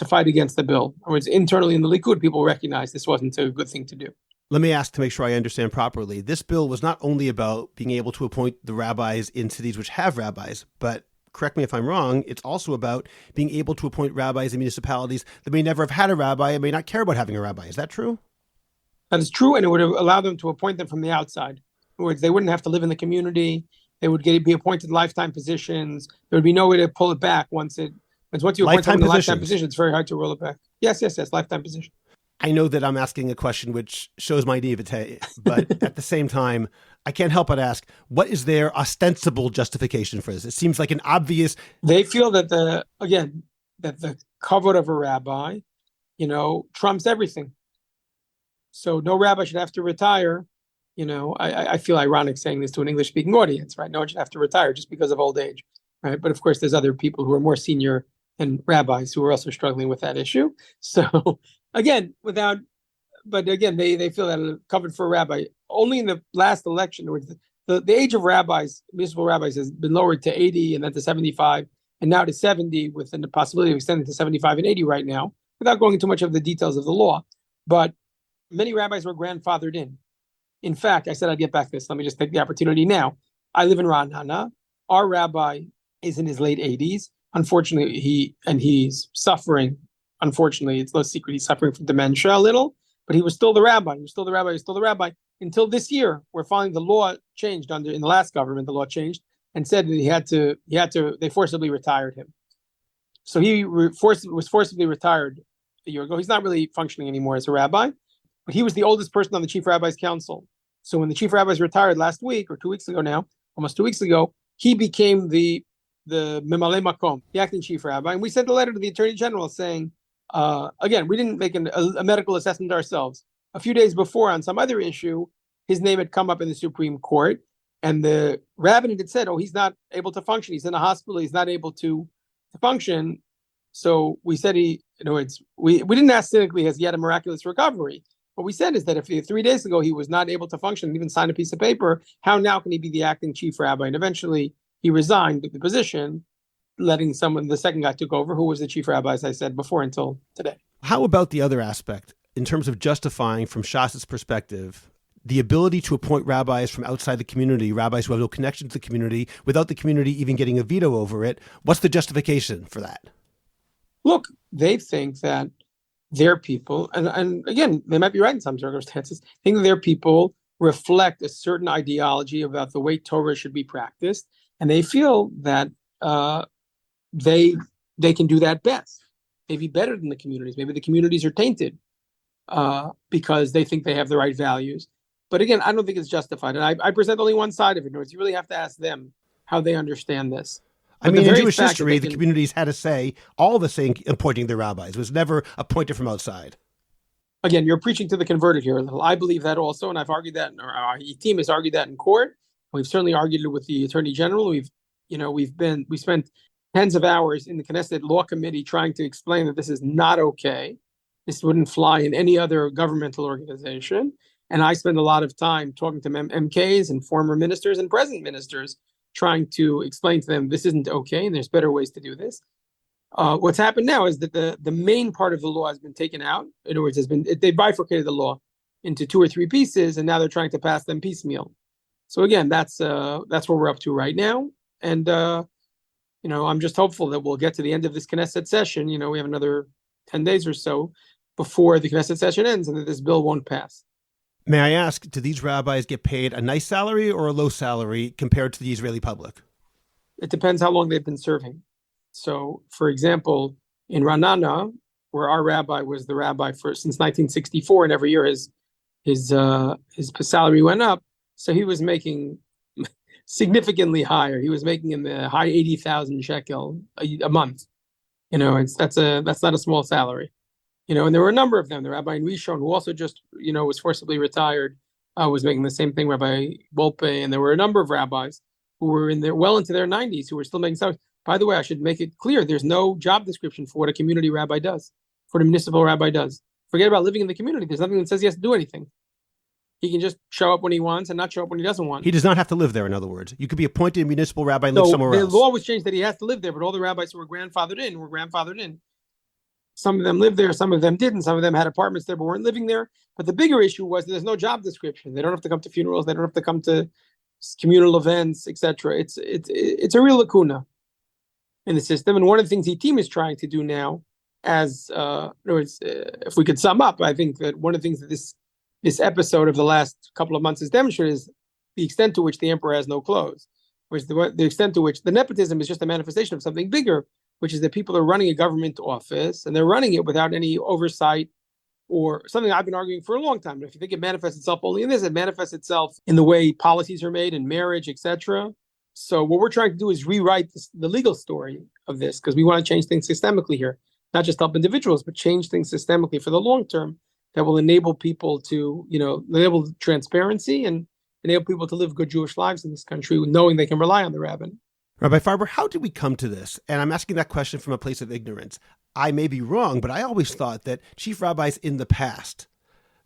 fight against the bill. In other words, internally in the Likud, people recognized this wasn't a good thing to do. Let me ask to make sure I understand properly. This bill was not only about being able to appoint the rabbis in cities which have rabbis, but correct me if I'm wrong, it's also about being able to appoint rabbis in municipalities that may never have had a rabbi and may not care about having a rabbi. Is that true? That is true, and it would allow them to appoint them from the outside. In other words, they wouldn't have to live in the community. They would be appointed lifetime positions. There would be no way to pull it back once you appoint someone in a lifetime position. It's very hard to roll it back. Yes, lifetime position. I know that I'm asking a question which shows my naivete, but at the same time, I can't help but ask, what is their ostensible justification for this? It seems like an obvious... They feel that the kavod of a rabbi, trumps everything. So no rabbi should have to retire. I feel ironic saying this to an English-speaking audience, right? No one should have to retire just because of old age, right? But of course, there's other people who are more senior than rabbis who are also struggling with that issue. So again, without but again, they feel that it covered for a rabbi. Only in the last election, the age of rabbis, municipal rabbis, has been lowered to 80 and then to 75, and now to 70, with the possibility of extending to 75 and 80 right now, without going into much of the details of the law. But many rabbis were grandfathered in. In fact, I said I'd get back to this. Let me just take the opportunity now. I live in Ra'anana. Our rabbi is in his late 80s. Unfortunately, he's suffering. Unfortunately, it's no secret he's suffering from dementia a little, but he was still the rabbi. He was still the rabbi until this year, where finally the law changed in the last government. The law changed and said that they forcibly retired him. So he was forcibly retired a year ago. He's not really functioning anymore as a rabbi, but he was the oldest person on the Chief Rabbi's Council. So when the Chief Rabbis retired last week, or 2 weeks ago now, almost 2 weeks ago, he became the Memalei Makom, the acting Chief Rabbi. And we sent a letter to the Attorney General saying, again, we didn't make a medical assessment ourselves. A few days before, on some other issue, his name had come up in the Supreme Court, and the rabbinate had said, he's not able to function. He's in a hospital. He's not able to function. So we said we didn't ask cynically, has he had a miraculous recovery? What we said is that if 3 days ago he was not able to function and even sign a piece of paper, how now can he be the acting chief rabbi? And eventually he resigned the position, letting the second guy took over, who was the chief rabbi, as I said before, until today. How about the other aspect, in terms of justifying, from Shas's perspective, the ability to appoint rabbis from outside the community, rabbis who have no connection to the community, without the community even getting a veto over it? What's the justification for that? Look, they think that their people, and again, they might be right in some circumstances, think that their people reflect a certain ideology about the way Torah should be practiced, and they feel that they can do that best, maybe better than the communities. Maybe the communities are tainted because they think they have the right values. But again, I don't think it's justified, and I present only one side of it. You really have to ask them how they understand this. I mean, in Jewish history, the communities had a say, all the say, in appointing their rabbis. It was never appointed from outside. Again, you're preaching to the converted here a little. I believe that also, and I've argued that, or our team has argued that in court. We've certainly argued it with the Attorney General. We spent tens of hours in the Knesset Law Committee trying to explain that this is not okay. This wouldn't fly in any other governmental organization. And I spend a lot of time talking to MKs and former ministers and present ministers, trying to explain to them this isn't okay and there's better ways to do this. What's happened now is that the main part of the law has been taken out. In other words, they bifurcated the law into 2 or 3 pieces, and now they're trying to pass them piecemeal. So again, that's what we're up to right now. And I'm just hopeful that we'll get to the end of this Knesset session. We have another 10 days or so before the Knesset session ends, and that this bill won't pass. May I ask, do these rabbis get paid a nice salary or a low salary compared to the Israeli public? It depends how long they've been serving. So, for example, in Ra'anana, where our rabbi was the rabbi since 1964, and every year his salary went up, so he was making significantly higher. He was making in the high 80,000 shekel a month. That's not a small salary. And there were a number of them. The rabbi in Rishon, who also just, was forcibly retired, was making the same thing, Rabbi Wolpe. And there were a number of rabbis who were well into their 90s who were still making salaries. By the way, I should make it clear, there's no job description for what a community rabbi does, for the municipal rabbi does. Forget about living in the community. There's nothing that says he has to do anything. He can just show up when he wants and not show up when he doesn't want. He does not have to live there, in other words. You could be appointed a municipal rabbi and live somewhere else. The law was changed that he has to live there, but all the rabbis who were grandfathered in. Some of them lived there, some of them didn't. Some of them had apartments there but weren't living there. But the bigger issue was that there's no job description. They don't have to come to funerals. They don't have to come to communal events, etc. It's a real lacuna in the system. And one of the things the team is trying to do now, if we could sum up, I think that one of the things that this episode of the last couple of months has demonstrated is the extent to which the emperor has no clothes, which the extent to which the nepotism is just a manifestation of something bigger, which is that people are running a government office and they're running it without any oversight, or something I've been arguing for a long time. But if you think it manifests itself only in this, it manifests itself in the way policies are made in marriage, etc. So what we're trying to do is rewrite the legal story of this, because we want to change things systemically here, not just help individuals, but change things systemically for the long term that will enable people to, enable transparency and enable people to live good Jewish lives in this country, knowing they can rely on the rabbin. Rabbi Farber, how did we come to this? And I'm asking that question from a place of ignorance. I may be wrong, but I always thought that chief rabbis in the past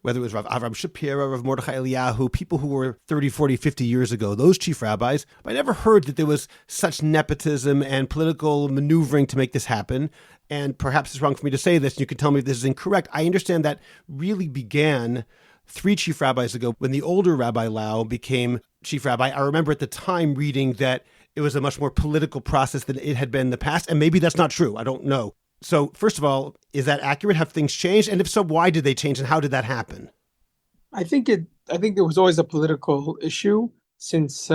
whether it was Rav Avram Shapira, Rav Mordechai Eliyahu, people who were 30, 40, 50 years ago, those chief rabbis, I never heard that there was such nepotism and political maneuvering to make this happen. And perhaps it's wrong for me to say this, and you can tell me if this is incorrect. I understand that really began 3 chief rabbis ago when the older Rabbi Lau became chief rabbi. I remember at the time reading that it was a much more political process than it had been in the past. And maybe that's not true. I don't know. So first of all, is that accurate? Have things changed? And if so, why did they change and how did that happen? I think there was always a political issue since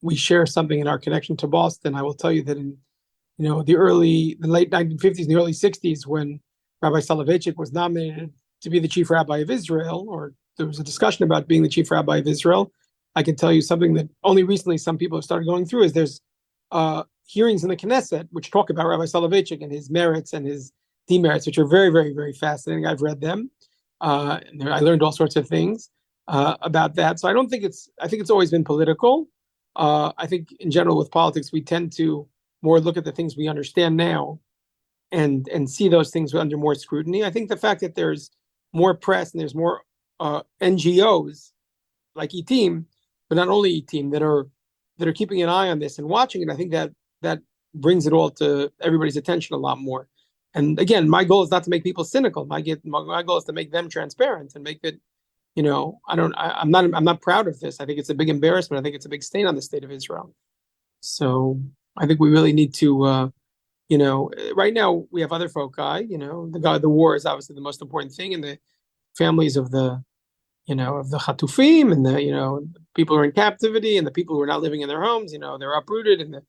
we share something in our connection to Boston. I will tell you that in the late 1950s and the early 60s, when Rabbi Soloveitchik was nominated to be the chief rabbi of Israel, or there was a discussion about being the chief rabbi of Israel, I can tell you something that only recently some people have started going through is there's hearings in the Knesset which talk about Rabbi Soloveitchik and his merits and his demerits, which are very, very, very fascinating. I've read them. And I learned all sorts of things about that. So I think it's always been political. I think in general with politics, we tend to more look at the things we understand now and see those things under more scrutiny. I think the fact that there's more press and there's more NGOs like E-Team, but not only E-Team, that are keeping an eye on this and watching it, I think that brings it all to everybody's attention a lot more. And again, my goal is not to make people cynical. My goal is to make them transparent and make it, I'm not proud of this. I think it's a big embarrassment. I think it's a big stain on the state of Israel. So I think we really need to, right now we have other foci, the war is obviously the most important thing, and the families of the Chatufim and the people who are in captivity and the people who are not living in their homes, they're uprooted, and the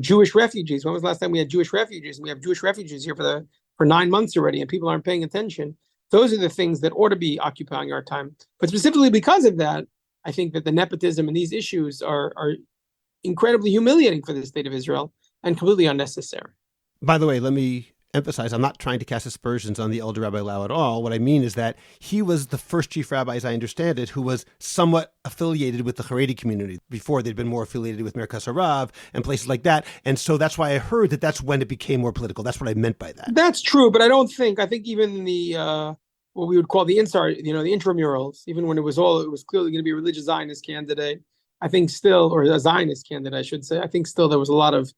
Jewish refugees. When was the last time we had Jewish refugees? And we have Jewish refugees here for 9 months already, and people aren't paying attention. Those are the things that ought to be occupying our time. But specifically because of that, I think that the nepotism and these issues are incredibly humiliating for the state of Israel and completely unnecessary. By the way, let me emphasize, I'm not trying to cast aspersions on the elder Rabbi Lau at all. What I mean is that he was the first chief rabbi, as I understand it, who was somewhat affiliated with the Haredi community. Before, they'd been more affiliated with Merkaz Harav and places like that. And so that's why I heard that that's when it became more political. That's what I meant by that. That's true, but I think even the what we would call the the intramurals, even when it was clearly going to be a religious Zionist candidate, I think still, or a Zionist candidate, I should say, I think still there was a lot of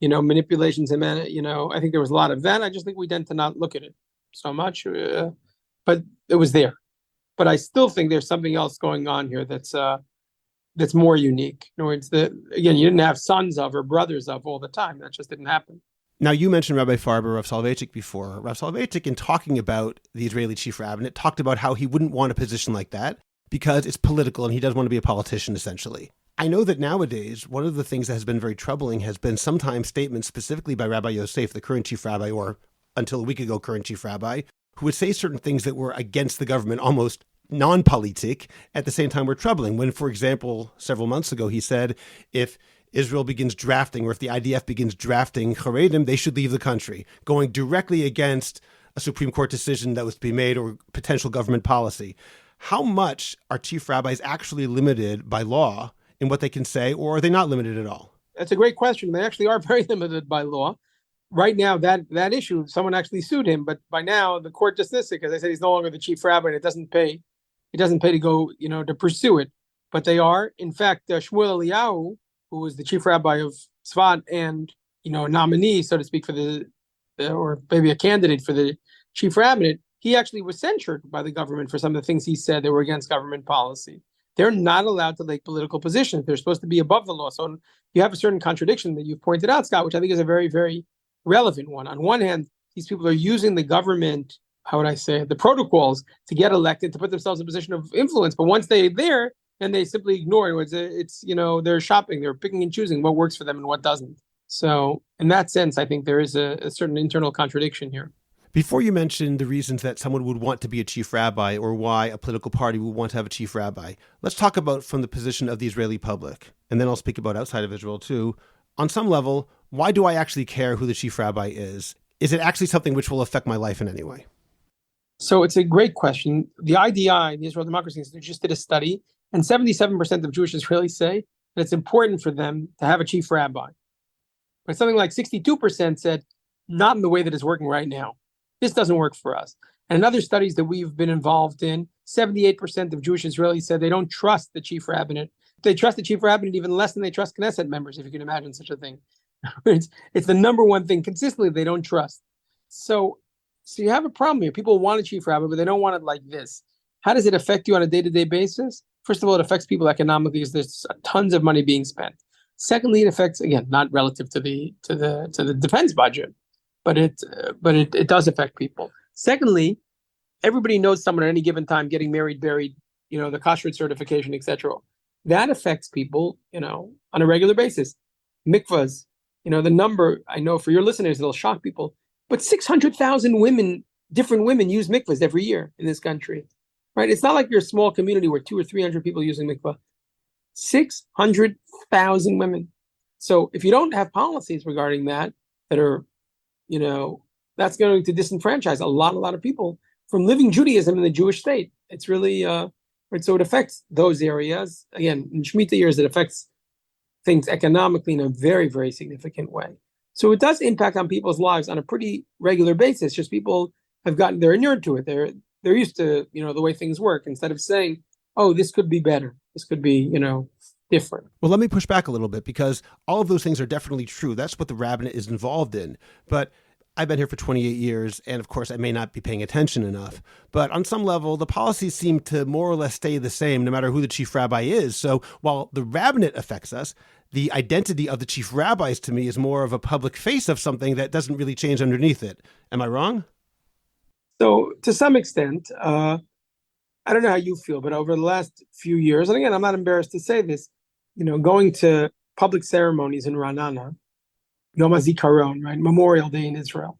manipulations, and I think there was a lot of that. I just think we tend to not look at it so much, but it was there. But I still think there's something else going on here that's more unique. In other words, you didn't have sons of or brothers of all the time. That just didn't happen. Now, you mentioned Rabbi Farber, Rav Soloveitchik before. Rav Soloveitchik, in talking about the Israeli chief rabbinate, talked about how he wouldn't want a position like that because it's political and he doesn't want to be a politician, essentially. I know that nowadays, one of the things that has been very troubling has been sometimes statements specifically by Rabbi Yosef, the current chief rabbi, or until a week ago, current chief rabbi, who would say certain things that were against the government, almost non-politic, at the same time were troubling. When, for example, several months ago, he said, if Israel begins drafting, or if the IDF begins drafting Haredim, they should leave the country, going directly against a Supreme Court decision that was to be made or potential government policy. How much are chief rabbis actually limited by law in what they can say, or are they not limited at all? That's a great question. They actually are very limited by law. Right now, that issue, someone actually sued him, but by now the court dismissed it because they said he's no longer the chief rabbi and it doesn't pay to go, to pursue it. But they are. In fact, Shmuel Eliyahu, who was the chief rabbi of Tzfat and, a nominee, so to speak, for or maybe a candidate for the chief rabbinate, he actually was censured by the government for some of the things he said that were against government policy. They're not allowed to take political positions. They're supposed to be above the law. So you have a certain contradiction that you've pointed out, Scott, which I think is a very, very relevant one. On one hand, these people are using the government, how would I say, the protocols to get elected, to put themselves in a position of influence. But once they're there, then they simply ignore it. It's they're shopping, they're picking and choosing what works for them and what doesn't. So in that sense, I think there is a certain internal contradiction here. Before you mentioned the reasons that someone would want to be a chief rabbi or why a political party would want to have a chief rabbi, let's talk about from the position of the Israeli public. And then I'll speak about outside of Israel too. On some level, why do I actually care who the chief rabbi is? Is it actually something which will affect my life in any way? So it's a great question. The IDI, the Israel Democracy Institute, just did a study, and 77% of Jewish Israelis say that it's important for them to have a chief rabbi. But something like 62% said, not in the way that it's working right now. This doesn't work for us. And in other studies that we've been involved in, 78% of Jewish Israelis said they don't trust the chief rabbinate. They trust the chief rabbinate even less than they trust Knesset members, if you can imagine such a thing. It's the number one thing consistently they don't trust. So you have a problem here. People want a chief rabbi, but they don't want it like this. How does it affect you on a day-to-day basis? First of all, it affects people economically because there's tons of money being spent. Secondly, it affects, again, not relative to the defense budget, but it does affect people. Secondly, everybody knows someone at any given time getting married, buried, the kashrut certification, etc. That affects people, on a regular basis. Mikvahs, the number, I know for your listeners, it'll shock people, but 600,000 women, different women use mikvahs every year in this country, right? It's not like you're a small community where 200 or 300 people using mikvah. 600,000 women. So if you don't have policies regarding that are, that's going to disenfranchise a lot of people from living Judaism in the Jewish state. It's really, right, so it affects those areas. Again, in Shemitah years, it affects things economically in a very, very significant way. So it does impact on people's lives on a pretty regular basis. Just people they're inured to it. They're used to, the way things work, instead of saying, oh, this could be better. This could be, different. Well, let me push back a little bit, because all of those things are definitely true. That's what the rabbinate is involved in. But I've been here for 28 years, and of course, I may not be paying attention enough. But on some level, the policies seem to more or less stay the same, no matter who the chief rabbi is. So while the rabbinate affects us, the identity of the chief rabbis, to me, is more of a public face of something that doesn't really change underneath it. Am I wrong? So to some extent, I don't know how you feel, but over the last few years, and again, I'm not embarrassed to say this, going to public ceremonies in Ra'anana, Yom HaZikaron, right, Memorial Day in Israel,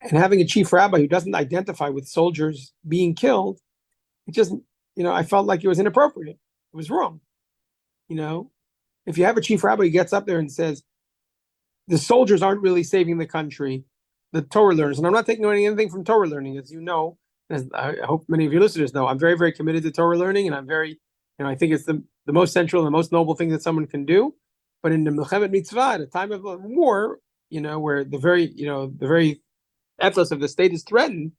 and having a chief rabbi who doesn't identify with soldiers being killed, it just, I felt like it was inappropriate. It was wrong. If you have a chief rabbi who gets up there and says, the soldiers aren't really saving the country, the Torah learners, and I'm not taking anything from Torah learning, as you know, as I hope many of your listeners know, I'm very, very committed to Torah learning, and I'm very, I think it's the most central and the most noble thing that someone can do. But in the Milchemet Mitzvah, at a time of war, where the very ethos of the state is threatened,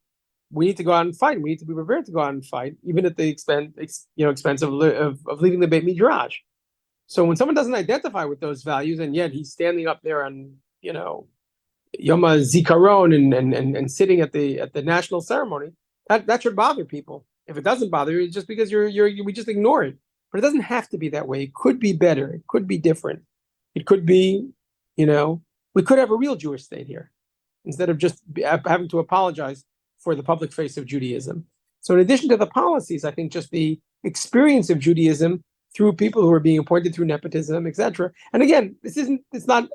we need to go out and fight. We need to be prepared to go out and fight, even at the expense of leaving the Beit Midrash. So when someone doesn't identify with those values, and yet he's standing up there on, Yom HaZikaron and sitting at the national ceremony, that should bother people. If it doesn't bother you, it's just because we just ignore it. But it doesn't have to be that way. It could be better. It could be different. It could be, we could have a real Jewish state here, instead of just having to apologize for the public face of Judaism. So in addition to the policies, I think just the experience of Judaism through people who are being appointed through nepotism, etc. And again, it's not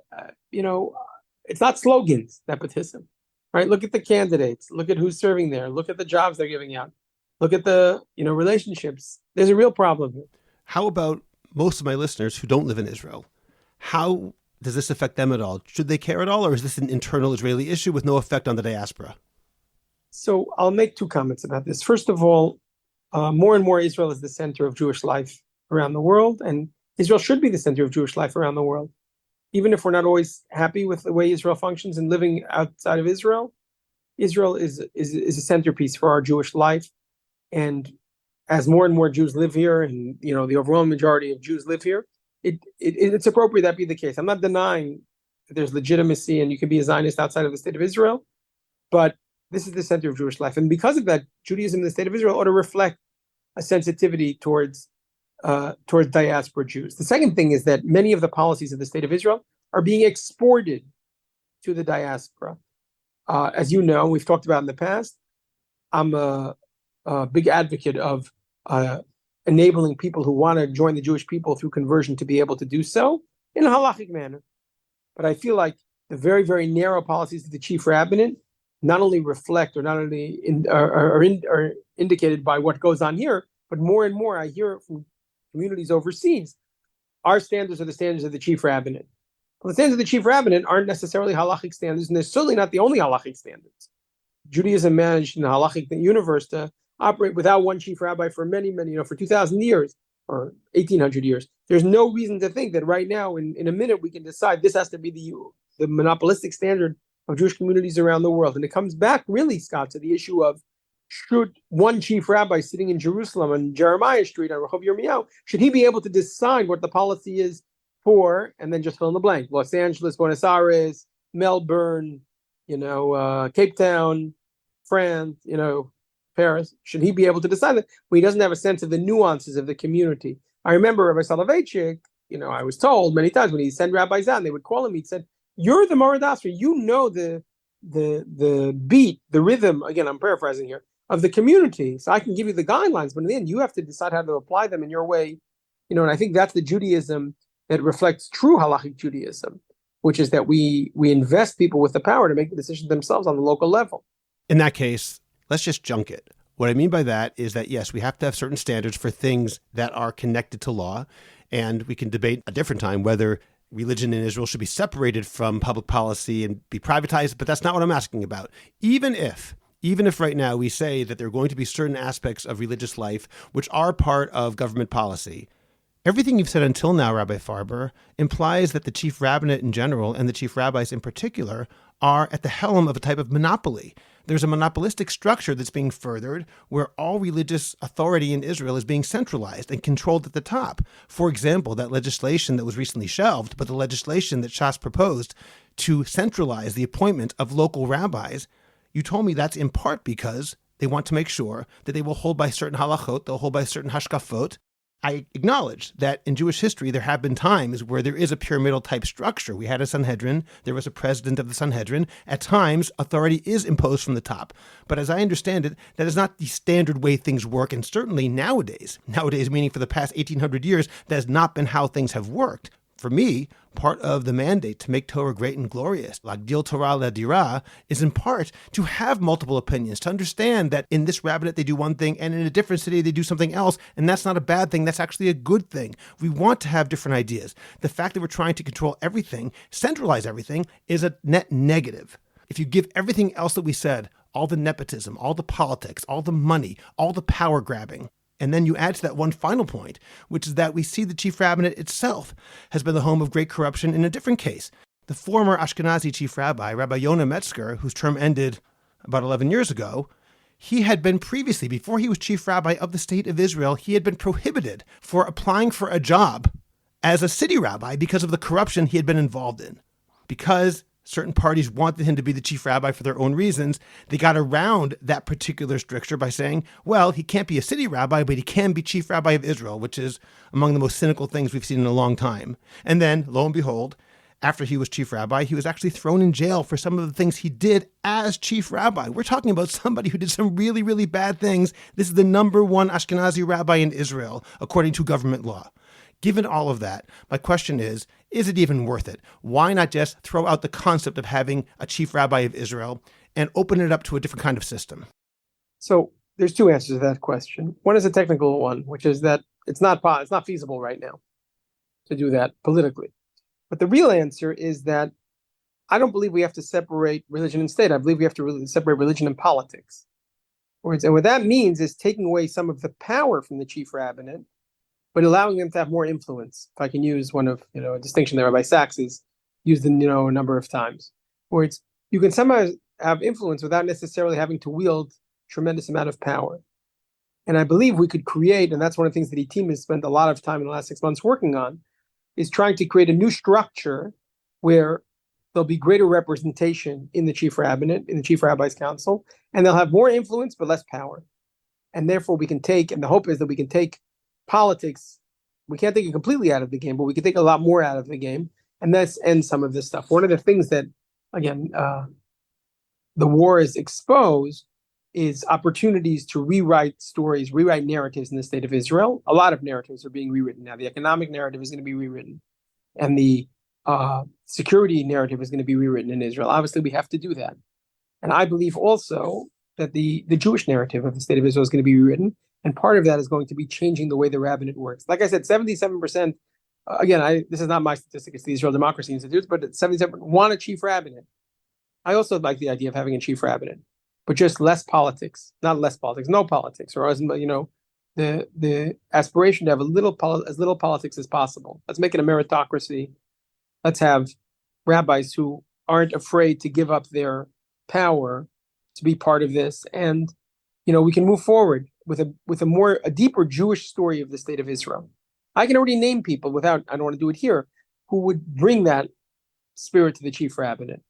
slogans, nepotism, right? Look at the candidates, look at who's serving there, look at the jobs they're giving out, look at the, relationships. There's a real problem here. How about most of my listeners who don't live in Israel? How does this affect them at all? Should they care at all, or is this an internal Israeli issue with no effect on the diaspora? So I'll make two comments about this. First of all, more and more Israel is the center of Jewish life around the world, and Israel should be the center of Jewish life around the world. Even if we're not always happy with the way Israel functions and living outside of Israel, Israel is a centerpiece for our Jewish life. And as more and more Jews live here, and the overwhelming majority of Jews live here, it's appropriate that be the case. I'm not denying that there's legitimacy and you can be a Zionist outside of the state of Israel, but this is the center of Jewish life. And because of that, Judaism in the state of Israel ought to reflect a sensitivity towards diaspora Jews. The second thing is that many of the policies of the state of Israel are being exported to the diaspora. As you know, we've talked about in the past, I'm a big advocate of enabling people who want to join the Jewish people through conversion to be able to do so in a halachic manner. But I feel like the very, very narrow policies of the Chief Rabbinate not only reflect or not only are indicated by what goes on here, but more and more I hear from communities overseas, our standards are the standards of the Chief Rabbinate. Well, the standards of the Chief Rabbinate aren't necessarily halachic standards, and they're certainly not the only halachic standards. Judaism managed in the halachic universe to operate without one chief rabbi for many, for 2,000 years or 1,800 years. There's no reason to think that right now, in a minute, we can decide this has to be the monopolistic standard of Jewish communities around the world. And it comes back really, Scott, to the issue of should one chief rabbi sitting in Jerusalem on Jeremiah Street on Rehov Yirmiyahu, should he be able to decide what the policy is for, and then just fill in the blank? Los Angeles, Buenos Aires, Melbourne, Cape Town, France, Paris. Should he be able to decide that when he doesn't have a sense of the nuances of the community? I remember Rav Soloveitchik, I was told many times when he sent rabbis out, and they would call him, he'd said, "You're the Morad Asra, you know the beat, the rhythm," again, I'm paraphrasing here, "of the community. So I can give you the guidelines, but in the end, you have to decide how to apply them in your way." And I think that's the Judaism that reflects true halachic Judaism, which is that we invest people with the power to make the decisions themselves on the local level. In that case, let's just junk it. What I mean by that is that, yes, we have to have certain standards for things that are connected to law, and we can debate a different time whether religion in Israel should be separated from public policy and be privatized, but that's not what I'm asking about. Even if right now we say that there are going to be certain aspects of religious life which are part of government policy, everything you've said until now, Rabbi Farber, implies that the chief rabbinate in general and the chief rabbis in particular are at the helm of a type of monopoly. There's a monopolistic structure that's being furthered where all religious authority in Israel is being centralized and controlled at the top. For example, that legislation that was recently shelved, but the legislation that Shas proposed to centralize the appointment of local rabbis, you told me that's in part because they want to make sure that they will hold by certain halachot, they'll hold by certain hashkafot. I acknowledge that in Jewish history, there have been times where there is a pyramidal type structure. We had a Sanhedrin. There was a president of the Sanhedrin. At times, authority is imposed from the top. But as I understand it, that is not the standard way things work. And certainly nowadays meaning for the past 1800 years, that has not been how things have worked. For me, part of the mandate to make Torah great and glorious, Lagdil Torah Ladira, is in part to have multiple opinions, to understand that in this rabbinate they do one thing and in a different city they do something else, and that's not a bad thing, that's actually a good thing. We want to have different ideas. The fact that we're trying to control everything, centralize everything, is a net negative. If you give everything else that we said, all the nepotism, all the politics, all the money, all the power grabbing, and then you add to that one final point, which is that we see the chief rabbinate itself has been the home of great corruption in a different case. The former Ashkenazi chief rabbi, Rabbi Yonah Metzger, whose term ended about 11 years ago, he had been previously, before he was chief rabbi of the state of Israel, he had been prohibited for applying for a job as a city rabbi because of the corruption he had been involved in. Because certain parties wanted him to be the chief rabbi for their own reasons, they got around that particular stricture by saying, well, he can't be a city rabbi, but he can be chief rabbi of Israel, which is among the most cynical things we've seen in a long time. And then, lo and behold, after he was chief rabbi, he was actually thrown in jail for some of the things he did as chief rabbi. We're talking about somebody who did some really, really bad things. This is the number one Ashkenazi rabbi in Israel, according to government law. Given all of that, my question is it even worth it? Why not just throw out the concept of having a chief rabbi of Israel and open it up to a different kind of system? So there's two answers to that question. One is a technical one, which is that it's not feasible right now to do that politically. But the real answer is that I don't believe we have to separate religion and state. I believe we have to really separate religion and politics. And what that means is taking away some of the power from the chief rabbinate, but allowing them to have more influence. If I can use one of, a distinction that Rabbi Sachs has used in, a number of times, where you can somehow have influence without necessarily having to wield tremendous amount of power. And I believe we could create, and that's one of the things that Itim has spent a lot of time in the last 6 months working on, is trying to create a new structure where there'll be greater representation in the chief rabbinate, in the chief rabbi's council, and they'll have more influence but less power. And therefore we can take, and the hope is that we can take politics, we can't take it completely out of the game, but we can take a lot more out of the game, and that's end some of this stuff. One of the things that, again, the war is exposed is opportunities to rewrite stories, rewrite narratives in the state of Israel. A lot of narratives are being rewritten now. The economic narrative is going to be rewritten, and the security narrative is going to be rewritten in Israel. Obviously, we have to do that. And I believe also that the Jewish narrative of the state of Israel is going to be rewritten. And part of that is going to be changing the way the rabbinate works. Like I said, 77%, again, this is not my statistic, it's the Israel Democracy Institute, but 77% want a chief rabbinate. I also like the idea of having a chief rabbinate, but just less politics, not less politics, no politics, or the aspiration to have as little politics as possible. Let's make it a meritocracy. Let's have rabbis who aren't afraid to give up their power to be part of this. And we can move forward with a deeper Jewish story of the state of Israel. I can already name people I don't want to do it here, who would bring that spirit to the Chief Rabbinate.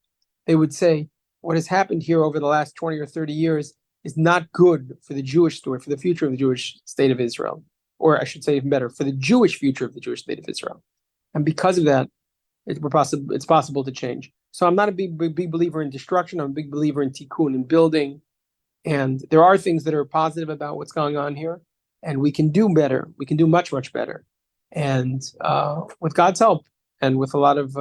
They would say, what has happened here over the last 20 or 30 years is not good for the Jewish story, for the future of the Jewish state of Israel. Or I should say even better, for the Jewish future of the Jewish state of Israel. And because of that, it's possible to change. So I'm not a big believer in destruction. I'm a big believer in tikkun and building. And there are things that are positive about what's going on here. And we can do better. We can do much, much better. And with God's help and with a lot of,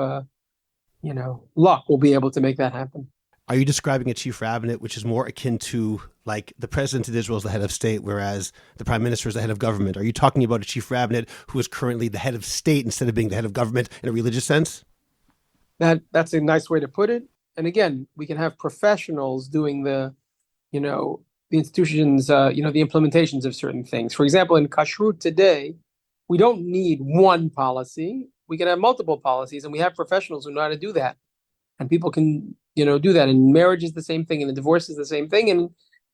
luck, we'll be able to make that happen. Are you describing a chief rabbinate, which is more akin to like the president of Israel is the head of state, whereas the prime minister is the head of government? Are you talking about a chief rabbinate who is currently the head of state instead of being the head of government in a religious sense? That's a nice way to put it. And again, we can have professionals doing the institutions, the implementations of certain things. For example, in kashrut today, we don't need one policy. We can have multiple policies, and we have professionals who know how to do that. And people can, do that. And marriage is the same thing, and the divorce is the same thing,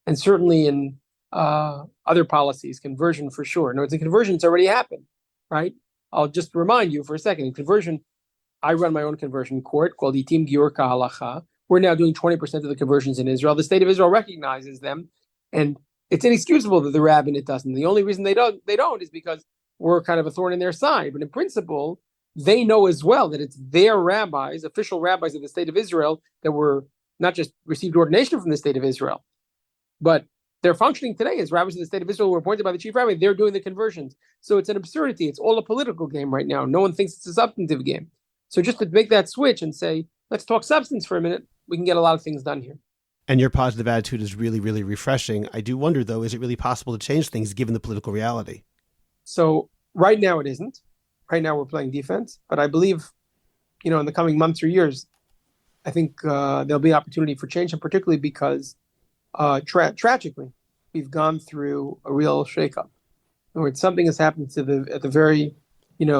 and certainly in other policies, conversion for sure. No, it's a conversion. It's already happened, right? I'll just remind you for a second. In conversion, I run my own conversion court called Itim Giur Kahalacha. We're now doing 20% of the conversions in Israel. The state of Israel recognizes them, and it's inexcusable that the rabbinate doesn't. The only reason they don't is because we're kind of a thorn in their side. But in principle, they know as well that it's their rabbis, official rabbis of the state of Israel, that were not just received ordination from the state of Israel, but they're functioning today as rabbis of the state of Israel who were appointed by the chief rabbi. They're doing the conversions. So it's an absurdity. It's all a political game right now. No one thinks it's a substantive game. So just to make that switch and say, let's talk substance for a minute, we can get a lot of things done here. And your positive attitude is really, really refreshing. I do wonder, though, is it really possible to change things given the political reality? So right now it isn't. Right now we're playing defense. But I believe, in the coming months or years, I think there'll be opportunity for change, and particularly because tragically, we've gone through a real shakeup. In other words, something has happened at the very,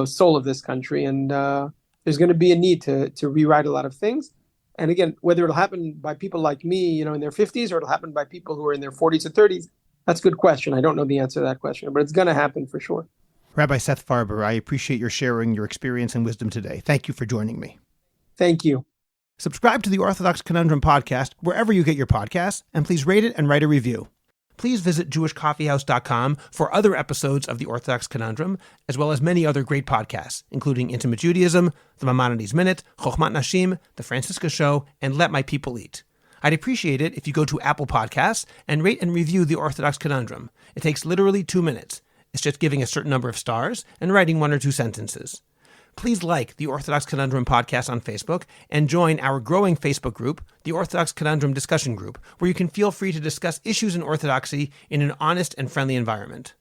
soul of this country, and there's going to be a need to rewrite a lot of things. And again, whether it'll happen by people like me, in their 50s, or it'll happen by people who are in their 40s or 30s, that's a good question. I don't know the answer to that question, but it's going to happen for sure. Rabbi Seth Farber, I appreciate your sharing your experience and wisdom today. Thank you for joining me. Thank you. Subscribe to the Orthodox Conundrum podcast wherever you get your podcasts, and please rate it and write a review. Please visit jewishcoffeehouse.com for other episodes of the Orthodox Conundrum, as well as many other great podcasts, including Intimate Judaism, The Maimonides Minute, Chochmat Nashim, The Francisca Show, and Let My People Eat. I'd appreciate it if you go to Apple Podcasts and rate and review the Orthodox Conundrum. It takes literally 2 minutes. It's just giving a certain number of stars and writing 1 or 2 sentences. Please like the Orthodox Conundrum podcast on Facebook and join our growing Facebook group, the Orthodox Conundrum Discussion Group, where you can feel free to discuss issues in Orthodoxy in an honest and friendly environment.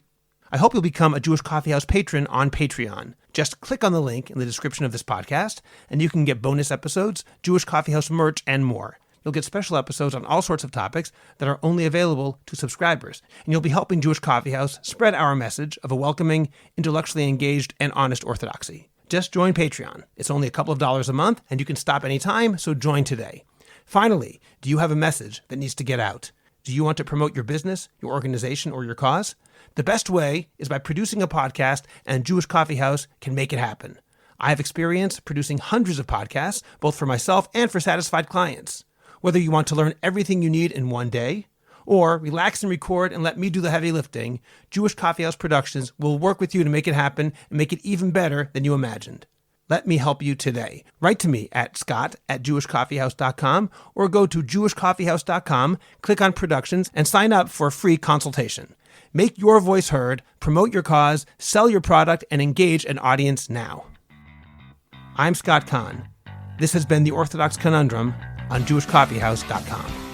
I hope you'll become a Jewish Coffee House patron on Patreon. Just click on the link in the description of this podcast, and you can get bonus episodes, Jewish Coffee House merch, and more. You'll get special episodes on all sorts of topics that are only available to subscribers. And you'll be helping Jewish Coffee House spread our message of a welcoming, intellectually engaged, and honest orthodoxy. Just join Patreon. It's only a couple of dollars a month, and you can stop anytime, so join today. Finally, do you have a message that needs to get out? Do you want to promote your business, your organization, or your cause? The best way is by producing a podcast, and Jewish Coffee House can make it happen. I have experience producing hundreds of podcasts, both for myself and for satisfied clients. Whether you want to learn everything you need in one day, or relax and record and let me do the heavy lifting, Jewish Coffee House Productions will work with you to make it happen and make it even better than you imagined. Let me help you today. Write to me at scott@jewishcoffeehouse.com or go to jewishcoffeehouse.com, click on Productions, and sign up for a free consultation. Make your voice heard, promote your cause, sell your product, and engage an audience now. I'm Scott Kahn. This has been the Orthodox Conundrum on jewishcoffeehouse.com.